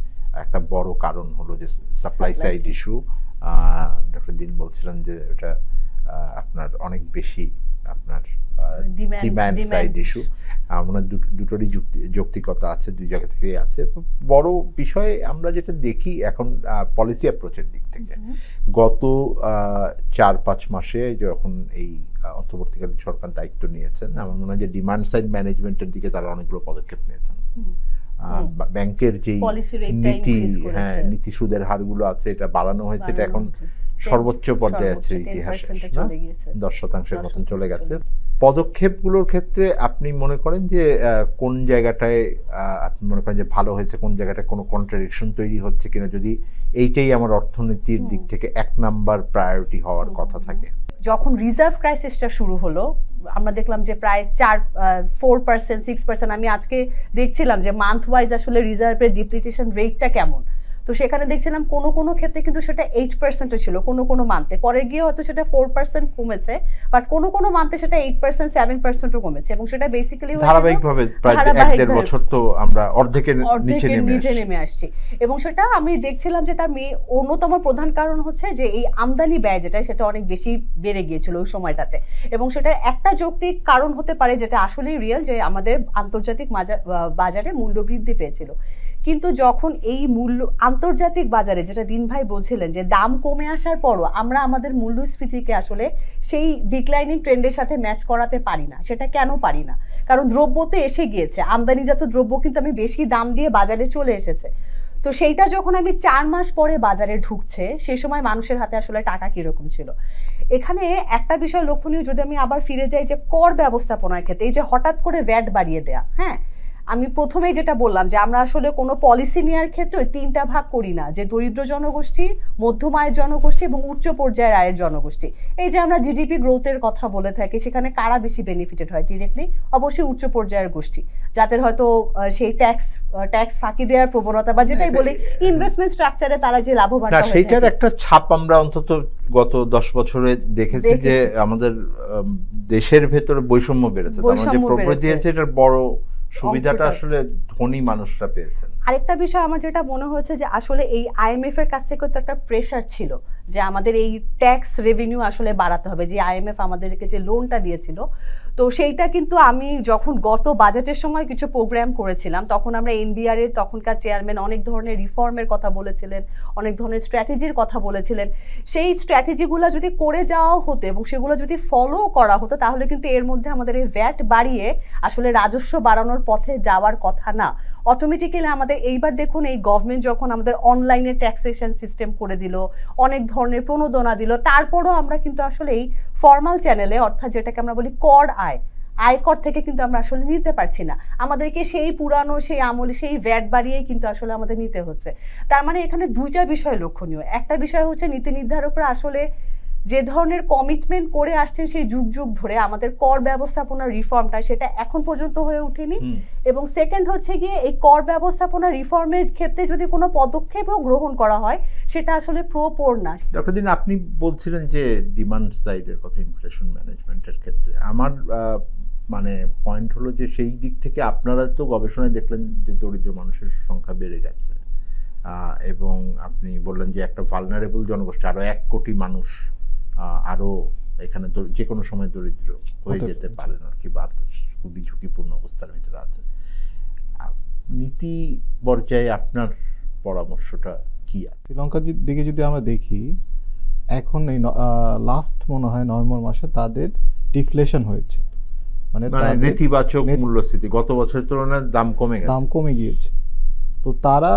[SPEAKER 1] একটা বড় কারণ হলো যে সাপ্লাই সাইড ইস্যু। ডক্টর দিন বলছিলেন যে এটা আপনার অনেক বেশি আপনার ডিম্যান্ড সাইড ইস্যু। আমরা দুটোরই যৌক্তিকতা আছে, দুই জায়গা থেকেই আছে। বড় বিষয়ে আমরা যেটা দেখি এখন পলিসি অ্যাপ্রোচের দিক থেকে, গত 4-5 মাসে যখন এই অন্তর্বর্তীকালীন সরকার দায়িত্ব নিয়েছেন, আমার মনে হয় যে ডিমান্ড সাইড ম্যানেজমেন্টের দিকে তারা অনেকগুলো পদক্ষেপ নিয়েছেন। ব্যাংকের যে নীতি সুদের হারগুলো আছে, এটা বাড়ানো হয়েছে, এটা এখন সর্বোচ্চ পর্যায়ে আছে ইতিহাসে, 10% মতন চলে গেছে। পদক্ষেপগুলোর ক্ষেত্রে আপনি মনে করেন যে কোন জায়গাটায় আপনি মনে করেন যে ভালো হয়েছে, কোন জায়গাটায় কোনো কন্ট্রাডিকশন তৈরি হচ্ছে কিনা, যদি এইটাই আমার অর্থনীতির দিক থেকে 1 নাম্বার প্রায়োরিটি হওয়ার কথা থাকে?
[SPEAKER 4] যখন রিজার্ভ ক্রাইসিসটা শুরু হলো, আমরা দেখলাম যে প্রায় 4%, 6%। আমি আজকে দেখছিলাম যে মান্থ ওয়াইজ আসলে রিজার্ভের ডিপ্লিটেশন রেটটা কেমন। তো সেখানে দেখছিলাম কোনো ক্ষেত্রে কিন্তু সেটা 8% ছিল, কোনো মান্থে। পরে গিয়ে হয়তো সেটা 4% কমেছে, বাট কোনো মান্থে সেটা 8%, 7%ও কমেছে। এবং সেটা বেসিক্যালি
[SPEAKER 1] ধারাবাহিকভাবে প্রায় 1-1.5 বছর তো আমরা অর্ধেকের নিচে
[SPEAKER 4] নেমে আসছি। এবং সেটা আমি দেখছিলাম যে তার অন্যতম প্রধান কারণ হচ্ছে যে এই আমদানি ব্যয় যেটা, সেটা অনেক বেশি বেড়ে গিয়েছিল ওই সময়টাতে। এবং সেটা একটা যৌক্তিক কারণ হতে পারে, যেটা আসলেই রিয়েল, যে আমাদের আন্তর্জাতিক বাজারে মূল্য বৃদ্ধি পেয়েছিল। কিন্তু যখন এই আন্তর্জাতিক বাজারে, যেটা দিন ভাই বলছিলেন যে দাম কমে আসার পরও আমরা আমাদের মূল্যস্ফীতিকে আসলে সেই ডিক্লাইনিং ট্রেন্ডের সাথে ম্যাচ করাতে পারি না। সেটা কেন পারি না? কারণ দ্রব্য তো এসে গিয়েছে, আমদানিজাত দ্রব্য কিন্তু আমি বেশি দাম দিয়ে বাজারে চলে এসেছে। তো সেইটা যখন আমি 4 মাস পরে বাজারে ঢুকছে, সেই সময় মানুষের হাতে আসলে টাকা কিরকম ছিল। এখানে একটা বিষয় লক্ষণীয়, যদি আমি আবার ফিরে যাই যে কর ব্যবস্থাপনার ক্ষেত্রে, এই যে হঠাৎ করে ভ্যাট বাড়িয়ে দেয়া, হ্যাঁ, আমি প্রথমেই যেটা বললাম যে আমরা আসলে কোনো পলিসি নেওয়ার ক্ষেত্রে 3টা ভাগ করি না, যে দরিদ্র জনগোষ্ঠী, মধ্যম আয়ের জনগোষ্ঠী এবং উচ্চ পর্যায়ের আয়ের জনগোষ্ঠী। এই যে আমরা জিডিপি গ্রোথের কথা বলে থাকি, সেখানে কারা বেশি বেনিফিটেড হয় ডিরেক্টলি? অবশ্যই উচ্চ পর্যায়ের গোষ্ঠী, যাদের হয়তো সেই ট্যাক্স ফাঁকি দেওয়ার প্রবণতা বা যেটাই বলি ইনভেস্টমেন্ট স্ট্রাকচারে তারা যে লাভবান
[SPEAKER 1] না,
[SPEAKER 4] হয়
[SPEAKER 1] সেইটার একটা ছাপ আমরা অন্তত গত 10 বছরে দেখেছি যে আমাদের দেশের ভেতরে বৈষম্য বেড়েছে। তার মানে যে প্রবৃদ্ধি হয়েছে, এটার বড় সুবিধাটা আসলে ধনী মানুষরা পেয়েছেন।
[SPEAKER 4] আরেকটা বিষয় আমার যেটা মনে হয়েছে যে আসলে এই আইএমএফ এর কাছ থেকে তো একটা প্রেশার ছিল যে আমাদের এই ট্যাক্স রেভিনিউ আসলে বাড়াতে হবে, যে আইএমএফ আমাদেরকে যে লোনটা দিয়েছিল। তো সেইটা কিন্তু আমি যখন গত বাজেটের সময় কিছু প্রোগ্রাম করেছিলাম, তখন আমরা এনবিআর এর তখনকার চেয়ারম্যান অনেক ধরনের রিফর্মের কথা বলেছিলেন, অনেক ধরনের স্ট্র্যাটেজির কথা বলেছিলেন। সেই স্ট্র্যাটেজিগুলো যদি করে যাওয়া হতো এবং সেগুলো যদি ফলো করা হতো, তাহলে কিন্তু এর মধ্যে আমাদের এই ভ্যাট বাড়িয়ে আসলে রাজস্ব বাড়ানোর পথে যাওয়ার কথা না। অটোমেটিক্যালি আমাদের এইবার দেখুন, এই গভর্নমেন্ট যখন আমাদের অনলাইনে ট্যাক্সেশন সিস্টেম করে দিল, অনেক ধরনের প্রণোদনা দিল, তারপরও আমরা কিন্তু আসলে এই ফর্মাল চ্যানেলে, অর্থাৎ যেটাকে আমরা বলি কর আয়কর থেকে কিন্তু আমরা আসলে নিতে পারছি না। আমাদেরকে সেই পুরানো সেই আমলে সেই ভ্যাট বাড়িয়েই কিন্তু আসলে আমাদের নিতে হচ্ছে। তার মানে এখানে 2টা বিষয় লক্ষণীয়। একটা বিষয় হচ্ছে নীতি নির্ধারকরা আসলে যে ধরনের কমিটমেন্ট করে আসছেন সেই যুগ যুগ ধরে আমাদের কর ব্যবস্থাপনার রিফর্মটা, সেটা এখন পর্যন্ত হয়ে ওঠেনি। এবং সেকেন্ড হচ্ছে গিয়ে এই কর ব্যবস্থাপনা রিফর্মের ক্ষেত্রে যদি কোনো পদক্ষেপও গ্রহণ করা হয়, সেটা আসলে প্রপর না।
[SPEAKER 1] ডক্টর দিন, আপনি বলছিলেন যে ডিমান্ড সাইডের কথা, ইনফ্লেশন ম্যানেজমেন্টের ক্ষেত্রে আমার মানে পয়েন্ট হলো যে সেই দিক থেকে আপনারা তো গবেষণায় দেখলেন যে দরিদ্র মানুষের সংখ্যা বেড়ে গেছে, এবং আপনি বললেন যে একটা ভালনারেবল জনগোষ্ঠী, আরো 1 কোটি মানুষ আরো এখানে যে কোনো সময় দরিদ্র হয়ে যেতে পারেন আর কি, বা খুবই ঝুঁকিপূর্ণ অবস্থার ভিতরে আছে। নীতি পর্যায়ে আপনার পরামর্শটা কি আছে?
[SPEAKER 5] শ্রীলঙ্কার দিকে যদি আমরা দেখি, এখন এই লাস্ট মনে হয় নভেম্বর মাসে তাদের ডিফ্লেশন হয়েছে, মানে
[SPEAKER 1] নেতিবাচক মূল্যস্ফীতি, গত বছরের তুলনায় দাম কমে
[SPEAKER 5] গিয়েছে। তো তারা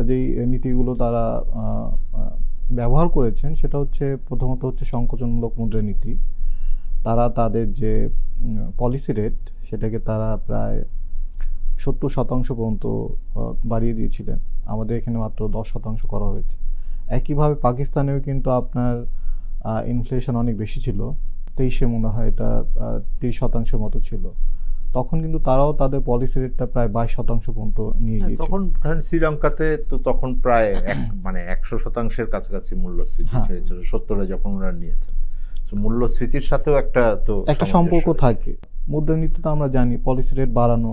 [SPEAKER 5] যেই নীতিগুলো তারা ব্যবহার করেছেন, সেটা হচ্ছে প্রথমত হচ্ছে সংকোচনমূলক মুদ্রানীতি। তারা তাদের যে পলিসি রেট, সেটাকে তারা প্রায় 70% পর্যন্ত বাড়িয়ে দিয়েছিলেন। আমাদের এখানে মাত্র 10% করা হয়েছে। একইভাবে পাকিস্তানেও কিন্তু আপনার ইনফ্লেশন অনেক বেশি ছিল, 23-এ মনে হয় এটা 30% মতো ছিল। তখন কিন্তু তারাও তাদের পলিসি রেটটা প্রায় 22% পর্যন্ত নিয়ে গিয়েছে।
[SPEAKER 1] তখন ধরেন শ্রীলঙ্কাতে তো তখন প্রায় মানে 100%-এর কাছাকাছি মূল্যস্ফীতি হয়েছিল 70-এ যখন ওরা নিয়েছেন। মূল্যস্ফীতির সাথেও একটা
[SPEAKER 5] সম্পর্ক থাকে। মুদ্রানীতিতে আমরা জানি পলিসি রেট বাড়ানো,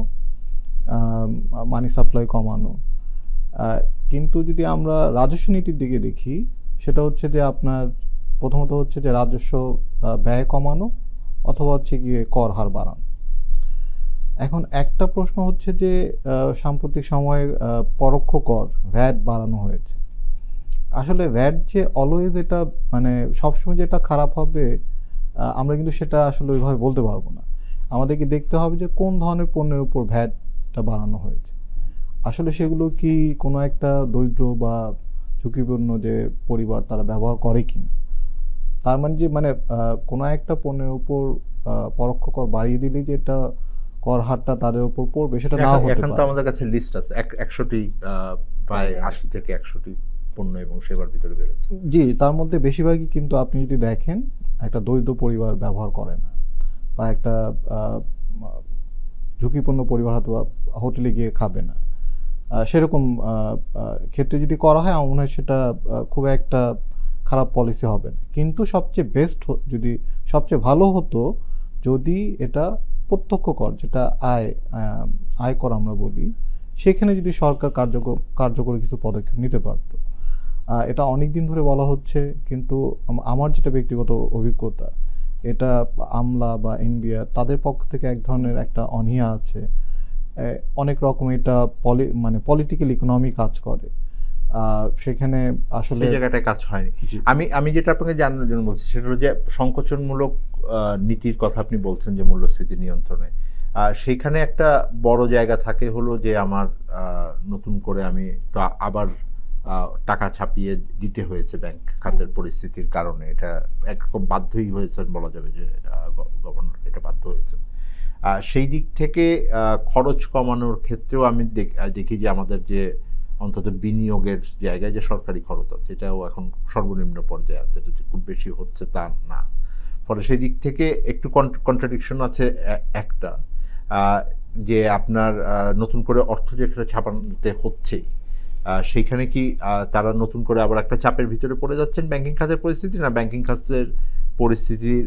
[SPEAKER 5] মানি সাপ্লাই কমানো। কিন্তু যদি আমরা রাজস্ব নীতির দিকে দেখি, সেটা হচ্ছে যে আপনার প্রথমত হচ্ছে যে রাজস্ব ব্যয় কমানো অথবা হচ্ছে গিয়ে কর হার বাড়ানো। এখন একটা প্রশ্ন হচ্ছে যে সাম্প্রতিক সময়ে পরোক্ষ কর ভ্যাট বাড়ানো হয়েছে। আসলে ভ্যাট যে অলওয়েজ এটা মানে সবসময় যেটা খারাপ হবে, আমরা কিন্তু সেটা আসলে ওইভাবে বলতে পারবো না। আমাদেরকে দেখতে হবে যে কোন ধরনের পণ্যের উপর ভ্যাটটা বাড়ানো হয়েছে। আসলে সেগুলো কি কোনো একটা দরিদ্র বা ঝুঁকিপূর্ণ যে পরিবার তারা ব্যবহার করে কিনা। তার মানে যে কোনো একটা পণ্যের উপর পরোক্ষ কর বাড়িয়ে দিলে যে এটা কর হারটা তাদের উপর পড়বে, সেটা না হতে পারে।
[SPEAKER 1] এখন তো আমাদের কাছে লিস্ট আছে 100টি, প্রায় 80 থেকে 100টি পণ্য এবং সেবার ভিতরে বেড়েছে।
[SPEAKER 5] জি, তার মধ্যে বেশিরভাগই কিন্তু আপনি যদি দেখেন একটা দরিদ্র পরিবার ব্যবহার করে না, বা একটা ঝুঁকিপূর্ণ পরিবার হয়তো হোটেলে গিয়ে খাবে না, সেরকম ক্ষেত্রে যদি করা হয়, আমার মনে হয় সেটা খুব একটা খারাপ পলিসি হবে না। কিন্তু সবচেয়ে ভালো হতো যদি এটা প্রত্যক্ষ কর, যেটা আয় কর আমরা বলি, সেখানে যদি সরকার কার্যকরী কিছু পদক্ষেপ নিতে পারত। এটা অনেক দিন ধরে বলা হচ্ছে, কিন্তু আমার যেটা ব্যক্তিগত অভিজ্ঞতা, এটা আমলা বা এনবিআর তাদের পক্ষ থেকে এক ধরনের একটা অনীহা আছে। অনেক রকম এটা পলিটিক্যাল ইকোনমি কাজ করে, সেখানে আসলে
[SPEAKER 1] জায়গাটায় কাজ হয়নি। আমি যেটা আপনাকে জানানোর জন্য বলছি, সেটা হলো যে সংকোচনমূলক নীতির কথা আপনি বলছেন যে মূল্যস্ফীতি নিয়ন্ত্রণে, সেইখানে একটা বড় জায়গা থাকে হলো যে আমার নতুন করে আমি তো আবার টাকা ছাপিয়ে দিতে হয়েছে ব্যাংক খাতের পরিস্থিতির কারণে। এটা একরকম বাধ্যই হয়েছেন বলা যাবে, যে গভর্নর এটা বাধ্য হয়েছেন। সেই দিক থেকে খরচ কমানোর ক্ষেত্রেও আমি দেখি যে আমাদের যে অন্তত বিনিয়োগের জায়গায় যে সরকারি খরচ আছে এটাও এখন সর্বনিম্ন পর্যায়ে আছে, এটা যে খুব বেশি হচ্ছে তা না। ফলে সেই দিক থেকে একটু কন্ট্রাডিকশন আছে একটা, যে আপনার নতুন করে অর্থ যেটা ছাপাতে হচ্ছে সেইখানে কি তারা নতুন করে আবার একটা চাপের ভিতরে পড়ে যাচ্ছেন ব্যাংকিং খাতের পরিস্থিতি, না ব্যাংকিং খাতের পরিস্থিতির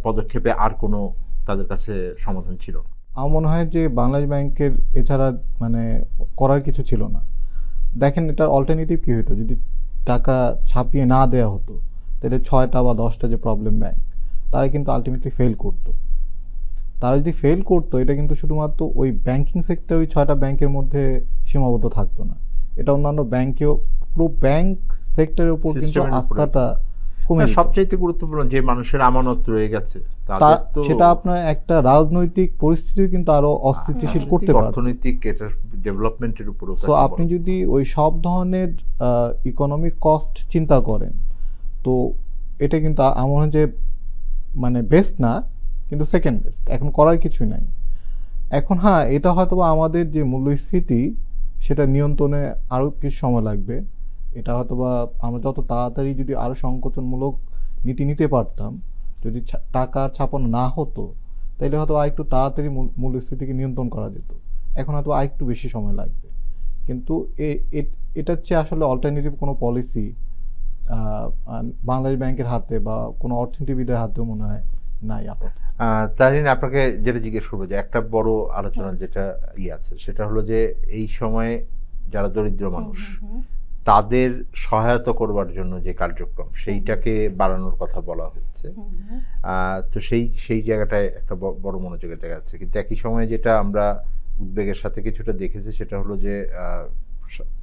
[SPEAKER 1] পদক্ষেপে আর কোনো তাদের কাছে সমাধান ছিল না?
[SPEAKER 5] আমার মনে হয় যে বাংলাদেশ ব্যাংকের এছাড়া মানে করার কিছু ছিল না। দেখেন এটার অল্টারনেটিভ কী হতো, যদি টাকা ছাপিয়ে না দেওয়া হতো তাহলে 6টা বা 10টা যে প্রবলেম ব্যাংক তারা কিন্তু আলটিমেটলি ফেল করতো। তারা যদি ফেল করতো এটা কিন্তু শুধুমাত্র ওই ব্যাংকিং সেক্টর ওই 6টা ব্যাংকের মধ্যে সীমাবদ্ধ থাকতো না, এটা অন্যান্য ব্যাংকেও পুরো ব্যাংক সেক্টরের উপর কিন্তু আস্থাটা কমে যেত।
[SPEAKER 1] সবচাইতে গুরুত্বপূর্ণ যে মানুষের আমানত রয়ে গেছে তাদের তো
[SPEAKER 5] সেটা আপনার একটা রাজনৈতিক পরিস্থিতিও কিন্তু আরো অস্থিতিশীল করতে পারে,
[SPEAKER 1] অর্থনৈতিক এটার ডেভেলপমেন্টের উপর।
[SPEAKER 5] সো আপনি যদি ওই সব ধরনের ইকোনমিক কস্ট চিন্তা করেন তো এটা কিন্তু আমার মনে হয় যে মানে বেস্ট না, কিন্তু সেকেন্ড বেস্ট, এখন করার কিছুই নাই। এখন হ্যাঁ এটা হয়তো বা আমাদের যে মূল্যস্ফীতি সেটা নিয়ন্ত্রণে আরও কিছু সময় লাগবে, এটা হয়তো বা আমরা যত তাড়াতাড়ি যদি আরও সংকোচনমূলক নীতি নিতে পারতাম, যদি টাকা ছাপানো না হতো তাহলে হয়তো আরেকটু তাড়াতাড়ি মূল্যস্ফীতিকে নিয়ন্ত্রণ করা যেত। এখন হয়তো আরেকটু বেশি সময় লাগবে, কিন্তু এটার চেয়ে আসলে অল্টারনেটিভ কোনো পলিসি বাংলাদেশ ব্যাংকের হাতে বা কোনো অর্থনীতিবিদের হাতেও মনে হয় নাই আপাতত।
[SPEAKER 1] তাহলে আপনাকে যেটা জিজ্ঞেস করবো যে একটা বড় আলোচনা যেটা আছে সেটা হলো যে এই সময়ে যারা দরিদ্র মানুষ তাদের সহায়তা করবার জন্য যে কার্যক্রম সেইটাকে বাড়ানোর কথা বলা হচ্ছে, তো সেই জায়গাটায় একটা বড় মনোযোগের জায়গা আছে। কিন্তু একই সময়ে যেটা আমরা উদ্বেগের সাথে কিছুটা দেখেছি সেটা হলো যে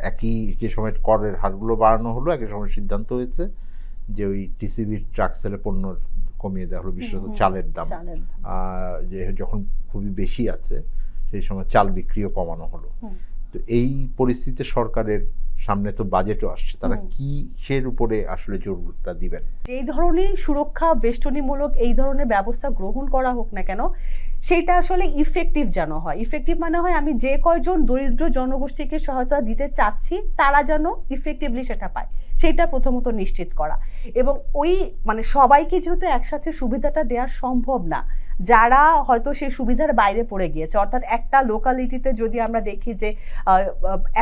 [SPEAKER 1] একই যে সময় করের হারগুলো বাড়ানো হলো একই সময় সিদ্ধান্ত হয়েছে যে ওই টিসিবির ট্রাক সেলে পণ্য কমিয়ে দেওয়া হলো, বিশেষত চালের দাম যে যখন খুবই বেশি আছে সেই সময় চাল বিক্রিও কমানো হলো। তো এই পরিস্থিতিতে সরকারের সামনে তো বাজেটও আসছে, তারা কিসের উপরে আসলে জোরটা দিবেন?
[SPEAKER 4] এই ধরনের সুরক্ষা বেষ্টনীমূলক এই ধরনের ব্যবস্থা গ্রহণ করা হোক না কেন, সেটা আসলে ইফেক্টিভ যেন হয়। ইফেক্টিভ মানে হয় আমি যে কয়জন দরিদ্র জনগোষ্ঠীকে সহায়তা দিতে চাচ্ছি তারা যেন ইফেক্টিভলি সেটা পায়, সেটা প্রথমত নিশ্চিত করা। এবং ওই মানে সবাইকে যেহেতু একসাথে সুবিধাটা দেওয়া সম্ভব না, যারা হয়তো সেই সুবিধার বাইরে পড়ে গিয়েছে, অর্থাৎ একটা লোকালিটিতে যদি আমরা দেখি যে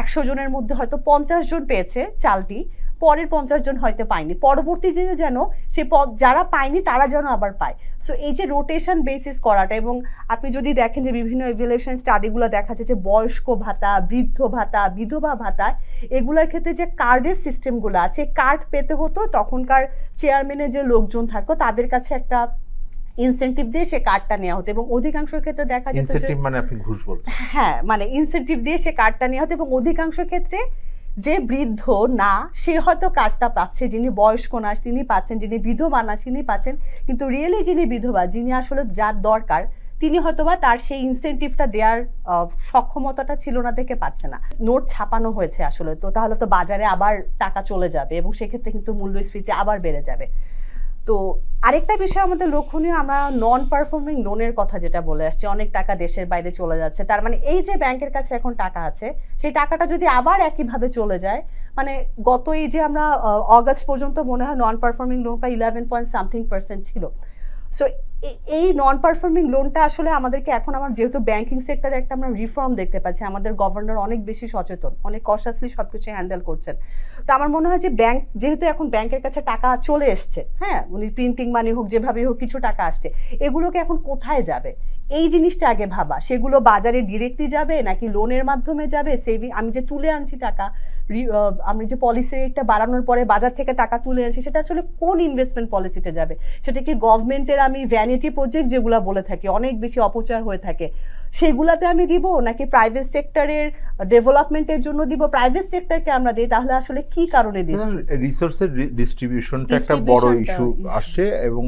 [SPEAKER 4] 100 জনের মধ্যে হয়তো 50 জন পেয়েছে চালটি, পরের 50 জন হয়তো পায়নি, পরবর্তী যে যেন সে যারা পায়নি তারা যেন আবার পায়। সো এই যে রোটেশন বেসিস করাটা, এবং আপনি যদি দেখেন যে বিভিন্ন ইভ্যালুয়েশন স্টাডিগুলো দেখা যাচ্ছে যে বয়স্ক ভাতা, বৃদ্ধ ভাতা, বিধবা ভাতা এগুলোর ক্ষেত্রে যে কার্ডের সিস্টেমগুলো আছে, কার্ড পেতে হতো তখনকার চেয়ারম্যানের যে লোকজন থাকতো তাদের কাছে একটা ইনসেনটিভ দিয়ে সে কার্ডটা নেওয়া হতো, এবং অধিকাংশ ক্ষেত্রে দেখা যেত
[SPEAKER 1] ইনসেনটিভ মানে আপনি ঘুষ বলছেন?
[SPEAKER 4] হ্যাঁ, মানে ইনসেনটিভ দিয়ে সে কার্ডটা নেওয়া হতো, এবং অধিকাংশ ক্ষেত্রে যে বৃদ্ধ না সে হয়তো কার্ডটা পাচ্ছে, যিনি বয়স্ক না তিনি পাচ্ছেন, যিনি বিধবা না তিনি পাচ্ছেন, কিন্তু রিয়েলি যিনি বিধবা, যিনি আসলে যার দরকার তিনি হয়তোবা তার সেই ইনসেনটিভটা দেওয়ার সক্ষমতাটা ছিল না, দেখে পাচ্ছে না। নোট ছাপানো হয়েছে আসলে, তো তাহলে তো বাজারে আবার টাকা চলে যাবে এবং সেক্ষেত্রে কিন্তু মূল্যস্ফীতি আবার বেড়ে যাবে। তো আরেকটা বিষয় আমাদের লক্ষণীয়, আমরা নন পারফর্মিং লোনের কথা যেটা বলে আসছি, অনেক টাকা দেশের বাইরে চলে যাচ্ছে, তার মানে এই যে ব্যাংকের কাছে এখন টাকা আছে সেই টাকাটা যদি আবার একইভাবে চলে যায়, মানে গত এই যে আমরা অগাস্ট পর্যন্ত মনে হয় নন পারফর্মিং লোনটা 11.something% ছিল। সো এই নন পারফর্মিং লোনটা আসলে আমাদেরকে এখন আমার যেহেতু ব্যাংকিং সেক্টরে একটা আমরা রিফর্ম দেখতে পাচ্ছি, আমাদের গভর্নর অনেক বেশি সচেতন, অনেক কনসাসলি সবকিছু হ্যান্ডেল করছেন। তো আমার মনে হয় যে ব্যাংক যেহেতু এখন ব্যাংকের কাছে টাকা চলে এসছে, হ্যাঁ উনি প্রিন্টিং মানি হোক যেভাবে হোক কিছু টাকা আসছে, এগুলোকে এখন কোথায় যাবে এই জিনিসটা আগে ভাবা। সেগুলো বাজারে ডিরেক্টলি যাবে নাকি লোনের মাধ্যমে যাবে, সেভিং আমি যে তুলে আনছি টাকা, আমি যে পলিসি রেটটা বাড়ানোর পরে বাজার থেকে টাকা তুলে আনছি, সেটা আসলে কোন ইনভেস্টমেন্ট পলিসিতে যাবে? সেটা কি গভর্নমেন্টের আমি ভ্যানিটি প্রজেক্ট যেগুলো বলে থাকি অনেক বেশি অপচয় হয়ে থাকে সেগুলাতে আমি দিব, নাকি প্রাইভেট সেক্টরের ডেভেলপমেন্টের জন্য দিব? প্রাইভেট সেক্টরকে আমরা দিই তাহলে আসলে কি কারণে দিচ্ছি?
[SPEAKER 1] রিসোর্সের ডিস্ট্রিবিউশনটা একটা বড় ইস্যু আসছে, এবং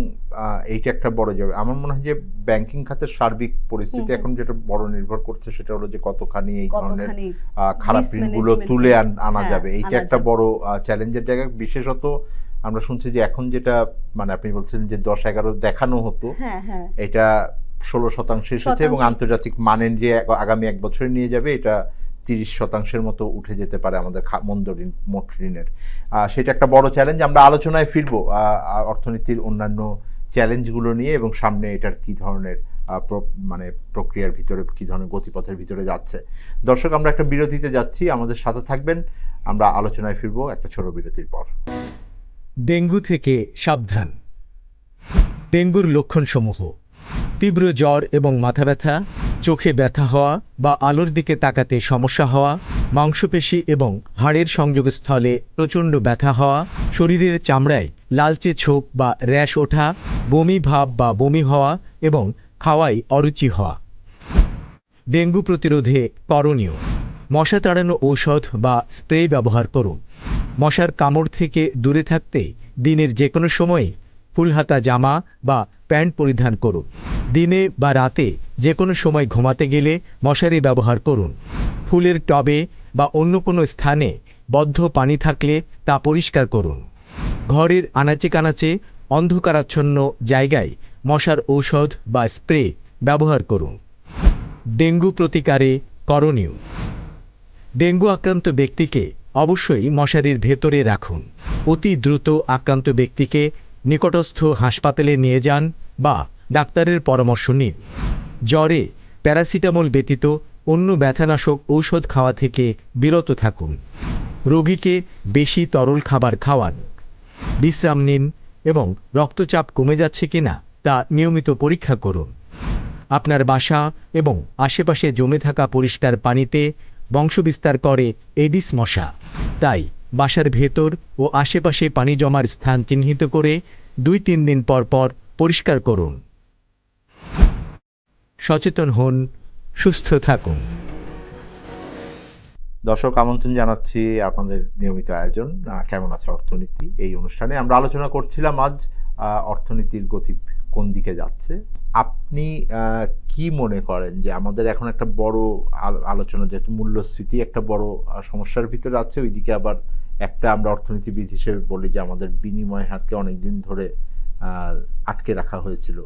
[SPEAKER 1] এইটা একটা বড় যাবে। আমার মনে হয় যে ব্যাংকিং খাতের সার্বিক পরিস্থিতি এখন যেটা বড় নির্ভর করছে সেটা হলো যে কতখানি এই ধরনের খারাপ ঋণগুলো তুলে আনা যাবে, এইটা একটা বড় চ্যালেঞ্জের জায়গা। বিশেষত আমরা শুনছি যে এখন যেটা মানে আপনি বলছেন যে 10-11 দেখানো হতো, এটা 16% এসেছে এবং আন্তর্জাতিক মানের যে আগামী 1 বছরে নিয়ে যাবে এটা 30% মতো উঠে যেতে পারে আমাদের মোট ঋণের। সেটা একটা বড় চ্যালেঞ্জ। আমরা আলোচনায় ফিরবো অর্থনীতির অন্যান্য চ্যালেঞ্জগুলো নিয়ে এবং সামনে এটার কি ধরনের মানে প্রক্রিয়ার ভিতরে কি ধরনের গতিপথের ভিতরে যাচ্ছে। দর্শক, আমরা একটা বিরতিতে যাচ্ছি, আমাদের সাথে থাকবেন। আমরা আলোচনায় ফিরবো একটা ছোট বিরতির পর।
[SPEAKER 7] ডেঙ্গু থেকে সাবধান। ডেঙ্গুর লক্ষণসমূহ: তীব্র জ্বর এবং মাথা ব্যথা, চোখে ব্যথা হওয়া বা আলোর দিকে তাকাতে সমস্যা হওয়া, মাংসপেশি এবং হাড়ের সংযোগস্থলে প্রচণ্ড ব্যথা হওয়া, শরীরের চামড়ায় লালচে ছোপ বা র্যাশ ওঠা, বমি ভাব বা বমি হওয়া এবং খাওয়ায় অরুচি হওয়া। ডেঙ্গু প্রতিরোধে করণীয়: মশা তাড়ানো ঔষধ বা স্প্রে ব্যবহার করুন। মশার কামড় থেকে দূরে থাকতে দিনের যে কোনো সময়ে ফুলহাতা জামা বা প্যান্ট পরিধান করুন। দিনে বা রাতে যে কোনো সময় ঘুমাতে গেলে মশারি ব্যবহার করুন। ফুলের টবে বা অন্য কোনো স্থানে বদ্ধ পানি থাকলে তা পরিষ্কার করুন। ঘরের আনাচে কানাচে অন্ধকারাচ্ছন্ন জায়গায় মশার ঔষধ বা স্প্রে ব্যবহার করুন। ডেঙ্গু প্রতিকারে করণীয়: ডেঙ্গু আক্রান্ত ব্যক্তিকে অবশ্যই মশারির ভেতরে রাখুন। অতি দ্রুত আক্রান্ত ব্যক্তিকে নিকটস্থ হাসপাতালে নিয়ে যান বা ডাক্তারের পরামর্শ নিন। জ্বরে প্যারাসিটামল ব্যতীত অন্য ব্যথানাশক ঔষধ খাওয়া থেকে বিরত থাকুন। রোগীকে বেশি তরল খাবার খাওয়ান। বিশ্রাম নিন এবং রক্তচাপ কমে যাচ্ছে কিনা তা নিয়মিত পরীক্ষা করুন। আপনার বাসা এবং আশেপাশে জমে থাকা পরিষ্কার পানিতে বংশবিস্তার করে এডিস মশা। তাই বাসার ভেতর ও আশেপাশে পানি জমার স্থান চিহ্নিত করে 2-3 দিন পর পর পরিষ্কার করুন। সচেতন হন, সুস্থ থাকুন।
[SPEAKER 1] দর্শক, আমন্ত্রণ জানাচ্ছি আপনাদের নিয়মিত আয়োজন কেমন আছে অর্থনীতি এই অনুষ্ঠানে। আমরা আলোচনা করছিলাম আজ অর্থনীতির গতি কোন দিকে যাচ্ছে। আপনি কি মনে করেন যে আমাদের এখন একটা বড় আলোচনা, যেহেতু মূল্যস্ফীতি একটা বড় সমস্যার ভিতরে আছে, ওইদিকে আবার একটা আমরা অর্থনীতিবিদ হিসেবে বলি যে আমাদের বিনিময় হারকে অনেকদিন ধরে আটকে রাখা হয়েছিল।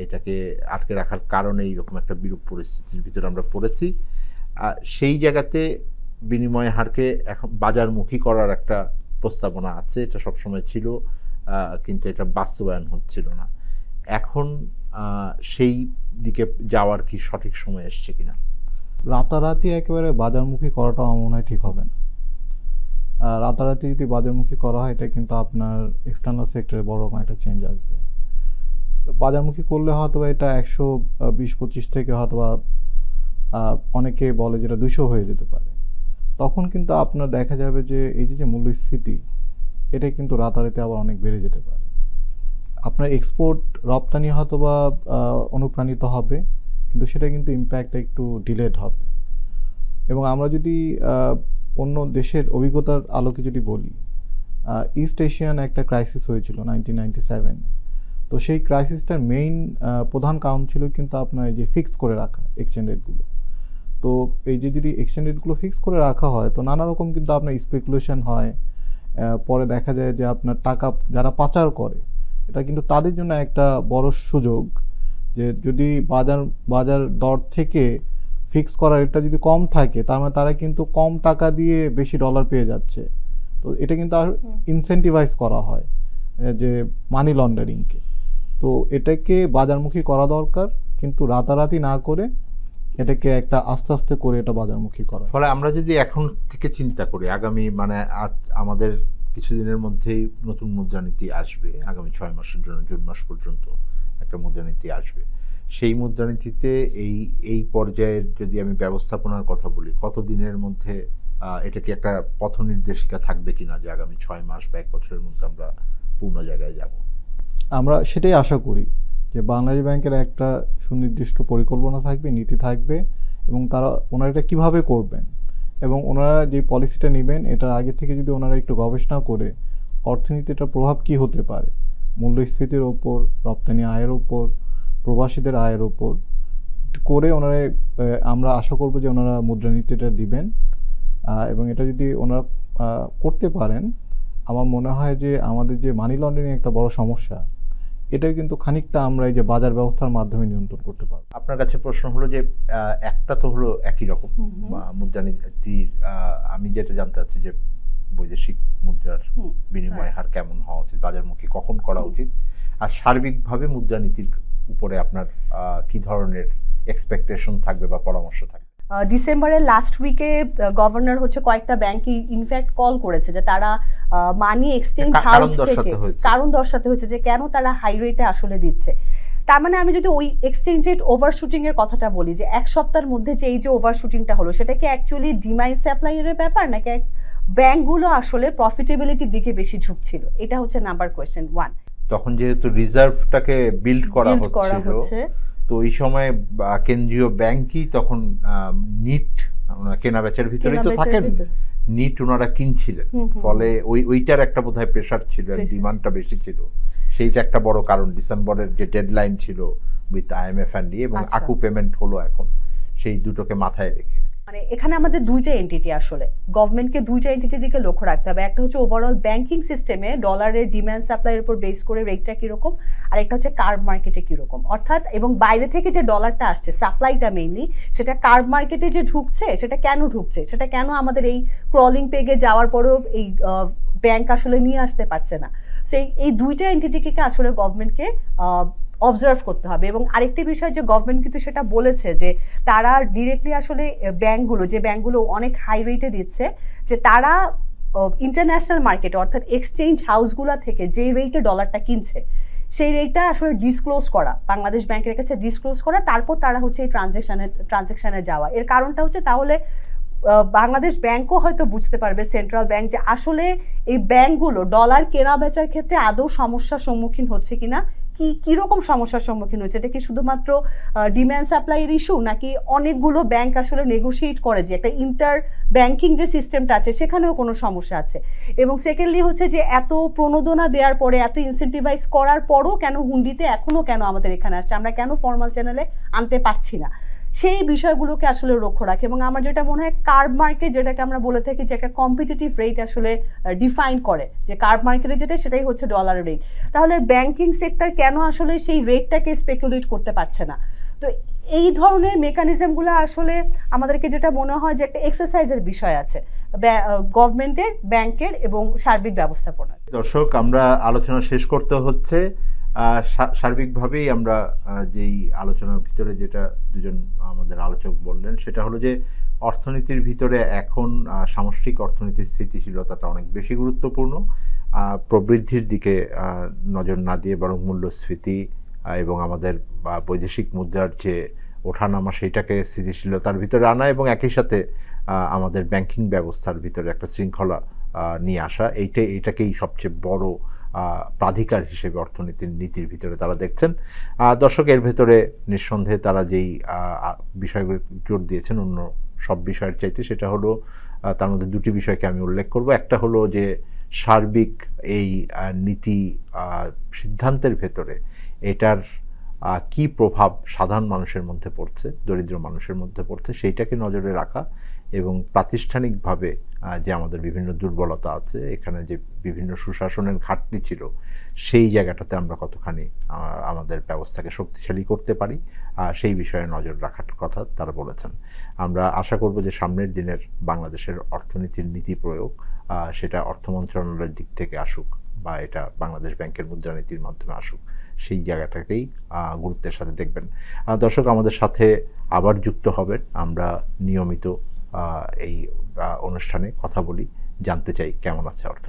[SPEAKER 1] এটাকে আটকে রাখার কারণে এইরকম একটা বিরূপ পরিস্থিতির ভিতরে আমরা পড়েছি। সেই জায়গাতে বিনিময় হারকে এখন বাজারমুখী করার একটা প্রস্তাবনা আছে, এটা সবসময় ছিল, কিন্তু এটা বাস্তবায়ন হচ্ছিল না। এখন সেই দিকে যাওয়ার কি সঠিক সময় এসছে কিনা?
[SPEAKER 5] রাতারাতি একেবারে বাজারমুখী করাটা আমার মনে হয় ঠিক হবে না। রাতারাতি যদি বাজারমুখী করা হয়, এটা কিন্তু আপনার এক্সটার্নাল সেক্টরে বড় রকম একটা চেঞ্জ আসবে। বাজারমুখী করলে হয়তো এটা 120-25 থেকে হয়তো অনেকে বলে যেটা 200 হয়ে যেতে পারে। তখন কিন্তু আপনার দেখা যাবে যে এই যে মূল্যস্ফীতি, এটা কিন্তু রাতারাতি আবার অনেক বেড়ে যেতে পারে। আপনার এক্সপোর্ট রপ্তানি হয়তো বা অনুপ্রাণিত হবে, কিন্তু সেটা কিন্তু ইম্প্যাক্ট একটু ডিলেড হবে। এবং আমরা যদি অন্য দেশের অভিজ্ঞতার আলোকে যদি বলি, ইস্ট এশিয়ান একটা ক্রাইসিস হয়েছিল 1997। তো সেই ক্রাইসিসটার মেইন প্রধান কারণ ছিল কিন্তু আপনার যে ফিক্স করে রাখা এক্সচেঞ্জ রেটগুলো। তো এই যে যদি এক্সচেঞ্জ রেটগুলো ফিক্স করে রাখা হয়, তো নানা রকম কিন্তু আপনার স্পেকুলেশন হয়। পরে দেখা যায় যে আপনার টাকা যারা পাচার করে, এটা কিন্তু তাদের জন্য একটা বড় সুযোগ যে যদি বাজার দর থেকে ফিক্স করা রেটটা যদি কম থাকে, তার মানে তারা কিন্তু কম টাকা দিয়ে বেশি ডলার পেয়ে যাচ্ছে। তো এটা কিন্তু আর ইনসেন্টিভাইজ করা হয় যে মানি লন্ডারিংকে। তো এটাকে বাজারমুখী করা দরকার, কিন্তু রাতারাতি না করে এটাকে একটা আস্তে আস্তে করে এটা বাজারমুখী করা।
[SPEAKER 1] ফলে আমরা যদি এখন থেকে চিন্তা করি, আগামী আমাদের কিছুদিনের মধ্যেই নতুন মুদ্রানীতি আসবে, আগামী 6 মাসের জন্য, জুন মাস পর্যন্ত একটা মুদ্রানীতি আসবে। সেই মুদ্রানীতিতে এই পর্যায়ের যদি আমি ব্যবস্থাপনার কথা বলি, কতদিনের মধ্যে এটা কি একটা পথ নির্দেশিকা থাকবে কিনা যে আগামী 6 মাস বা 1 বছরের মধ্যে আমরা পূর্ণ জায়গায় যাব?
[SPEAKER 5] আমরা সেটাই আশা করি যে বাংলাদেশ ব্যাংকের একটা সুনির্দিষ্ট পরিকল্পনা থাকবে, নীতি থাকবে, এবং ওনারা এটা কীভাবে করবেন এবং ওনারা যে পলিসিটা নেবেন, এটার আগে থেকে যদি ওনারা একটু গবেষণা করে অর্থনীতিটার প্রভাব কি হতে পারে মূল্যস্ফীতির ওপর, রপ্তানি আয়ের ওপর, প্রবাসীদের আয়ের ওপর করে ওনারা, আমরা আশা করব যে ওনারা মুদ্রানীতিটা দিবেন। এবং এটা যদি ওনারা করতে পারেন, আমার মনে হয় যে আমাদের যে মানি লন্ডারিং একটা বড় সমস্যা, এটাই কিন্তু খানিকটা আমরা এই যে বাজার ব্যবস্থার মাধ্যমে নিয়ন্ত্রণ করতে পারবো।
[SPEAKER 1] আপনার কাছে প্রশ্ন হলো যে একটা তো হলো একই রকম মুদ্রানীতির, আমি যেটা জানতে চাচ্ছি যে বৈদেশিক মুদ্রার বিনিময় হার কেমন হওয়া উচিত, বাজারমুখী কখন করা উচিত, আর সার্বিকভাবে মুদ্রানীতির উপরে আপনার কি ধরনের এক্সপেকটেশন থাকবে বা পরামর্শ থাকবে?
[SPEAKER 4] ডিসেম্বরের লাস্ট উইকে গভর্নর হচ্ছে কয়েকটা ব্যাংকই ইনফ্যাক্ট কল করেছে যে তারা মানি এক্সচেঞ্জ হাউস থেকে কারণ দর্শাতে হয়েছে যে কেন তারা হাই রেটে আসলে দিচ্ছে। তার মানে আমি যদি ওই এক্সচেঞ্জ রেট ওভারশুটিং এর কথাটা বলি, যে এক সপ্তাহের মধ্যে যে এই যে ওভারশুটিংটা হলো, সেটা কি অ্যাকচুয়ালি ডিমান্ড সাপ্লাইয়ের ব্যাপার নাকি ব্যাংকগুলো আসলে প্রফিটেবিলিটির দিকে বেশি ঝুঁকছিল? এটা হচ্ছে নাম্বার কোয়েশ্চেন 1।
[SPEAKER 1] তখন যেহেতু রিজার্ভটাকে বিল্ড করা হচ্ছে, তো ওই সময় কেন্দ্রীয় ব্যাংকই তখন নিট কেনাবেচার ভিতরেই তো থাকেন, নিট ওনারা কিনছিলেন, ফলে ওইটার একটা বোধহয় প্রেশার ছিল, ডিমান্ডটা বেশি ছিল। সেইটা একটা বড় কারণ, ডিসেম্বরের যে ডেডলাইন ছিল উইথ IMF অ্যান্ড এবং আকু পেমেন্ট হলো এখন, সেই দুটোকে মাথায় রেখে।
[SPEAKER 4] মানে এখানে আমাদের দুইটা এন্টিটি, আসলে গভর্নমেন্টকে দুইটা এন্টিটির দিকে লক্ষ্য রাখতে হবে। একটা হচ্ছে ওভারঅল ব্যাংকিং সিস্টেমে ডলারের ডিমান্ড সাপ্লাইয়ের উপর বেস করে রেটটা কিরকম, আর একটা হচ্ছে কার্ভ মার্কেটে কিরকম, অর্থাৎ এবং বাইরে থেকে যে ডলারটা আসছে সাপ্লাইটা মেইনলি, সেটা কার্ভ মার্কেটে যে ঢুকছে সেটা কেন ঢুকছে, সেটা কেন আমাদের এই ক্রলিং পেগে যাওয়ার পরেও এই ব্যাংক আসলে নিয়ে আসতে পারছে না। সেই এই দুইটা এন্টিটিকে আসলে গভর্নমেন্টকে অবজার্ভ করতে হবে। এবং আরেকটি বিষয় যে গভর্নমেন্ট কিন্তু সেটা বলেছে যে তারা ডিরেক্টলি আসলে ব্যাংকগুলো, যে ব্যাংকগুলো অনেক হাই রেটে দিচ্ছে, যে তারা ইন্টারন্যাশনাল মার্কেটে অর্থাৎ এক্সচেঞ্জ হাউসগুলো থেকে যে রেটে ডলারটা কিনছে সেই রেটটা আসলে ডিসক্লোজ করা, বাংলাদেশ ব্যাংকের কাছে ডিসক্লোজ করা, তারপর তারা হচ্ছে এই ট্রানজেকশনে যাওয়া। এর কারণটা হচ্ছে তাহলে বাংলাদেশ ব্যাংকও হয়তো বুঝতে পারবে, সেন্ট্রাল ব্যাংক, যে আসলে এই ব্যাংকগুলো ডলার কেনা বেচার ক্ষেত্রে আদৌ সমস্যার সম্মুখীন হচ্ছে কিনা, কিরকম সমস্যার সম্মুখীন হচ্ছে, এটা কি শুধুমাত্র ডিম্যান্ড সাপ্লাইয়ের ইস্যু, নাকি অনেকগুলো ব্যাংক আসলে নেগোশিয়েট করে যে একটা ইন্টার ব্যাংকিং যে সিস্টেমটা আছে সেখানেও কোনো সমস্যা আছে। এবং সেকেন্ডলি হচ্ছে যে এত প্রণোদনা দেওয়ার পরে, এত ইনসেন্টিভাইজ করার পরও কেন হুন্ডিতে এখনও কেন আমাদের এখানে আসছে, আমরা কেন ফর্মাল চ্যানেলে আনতে পারছি না, সেই বিষয়গুলোকে আসলে লক্ষ্য রাখে। এবং আমার যেটা মনে হয় কার্ভ মার্কেট, যেটাকে আমরা বলে থাকি যে একটা কম্পিটিটিভ রেট আসলে ডিফাইন করে, যে কার্ভ মার্কেটে যেটা সেটাই হচ্ছে ডলারের রেট, তাহলে ব্যাংকিং সেক্টর কেন আসলে সেই রেটটাকে স্পেকুলেট করতে পারছে না? তো এই ধরনের মেকানিজমগুলো আসলে আমাদেরকে যেটা মনে হয় যে একটা এক্সারসাইজের বিষয় আছে গভর্নমেন্টের, ব্যাংকের এবং সার্বিক ব্যবস্থাপনার।
[SPEAKER 1] দর্শক, আমরা আলোচনা শেষ করতে হচ্ছে। সার্বিকভাবেই আমরা যেই আলোচনার ভিতরে যেটা দুজন আমাদের আলোচক বললেন, সেটা হলো যে অর্থনীতির ভিতরে এখন সামষ্টিক অর্থনীতির স্থিতিশীলতাটা অনেক বেশি গুরুত্বপূর্ণ। প্রবৃদ্ধির দিকে নজর না দিয়ে বরং মূল্যস্ফীতি এবং আমাদের বৈদেশিক মুদ্রার যে ওঠানামা সেইটাকে স্থিতিশীলতার ভিতরে আনা, এবং একই সাথে আমাদের ব্যাংকিং ব্যবস্থার ভিতরে একটা শৃঙ্খলা নিয়ে আসা, এইটাকেই সবচেয়ে বড় প্রাধিকার হিসেবে অর্থনীতির নীতির ভিতরে তারা দেখছেন। দর্শক, এর ভেতরে নিঃসন্দেহে তারা যেই বিষয়গুলো জোর দিয়েছেন অন্য সব বিষয়ের চাইতে, সেটা হলো তার মধ্যে দুটি বিষয়কে আমি উল্লেখ করব। একটা হলো যে সার্বিক এই নীতি সিদ্ধান্তের ভেতরে এটার কি প্রভাব সাধারণ মানুষের মধ্যে পড়ছে, দরিদ্র মানুষের মধ্যে পড়ছে, সেইটাকে নজরে রাখা, এবং প্রাতিষ্ঠানিকভাবে যে আমাদের বিভিন্ন দুর্বলতা আছে, এখানে যে বিভিন্ন সুশাসনের ঘাটতি ছিল, সেই জায়গাটাতে আমরা কতখানি আমাদের ব্যবস্থাকে শক্তিশালী করতে পারি, সেই বিষয়ে নজর রাখার কথা তারা বলেছেন। আমরা আশা করব যে সামনের দিনের বাংলাদেশের অর্থনীতির নীতি প্রয়োগ সেটা অর্থ মন্ত্রণালয়ের দিক থেকে আসুক বা এটা বাংলাদেশ ব্যাংকের মুদ্রানীতির মাধ্যমে আসুক, সেই জায়গাটাকেই গুরুত্বের সাথে দেখবেন। দর্শক, আমাদের সাথে আবার যুক্ত হবেন। আমরা নিয়মিত এই অনুষ্ঠানে কথা বলি, জানতে চাই কেমন আছে অর্থ।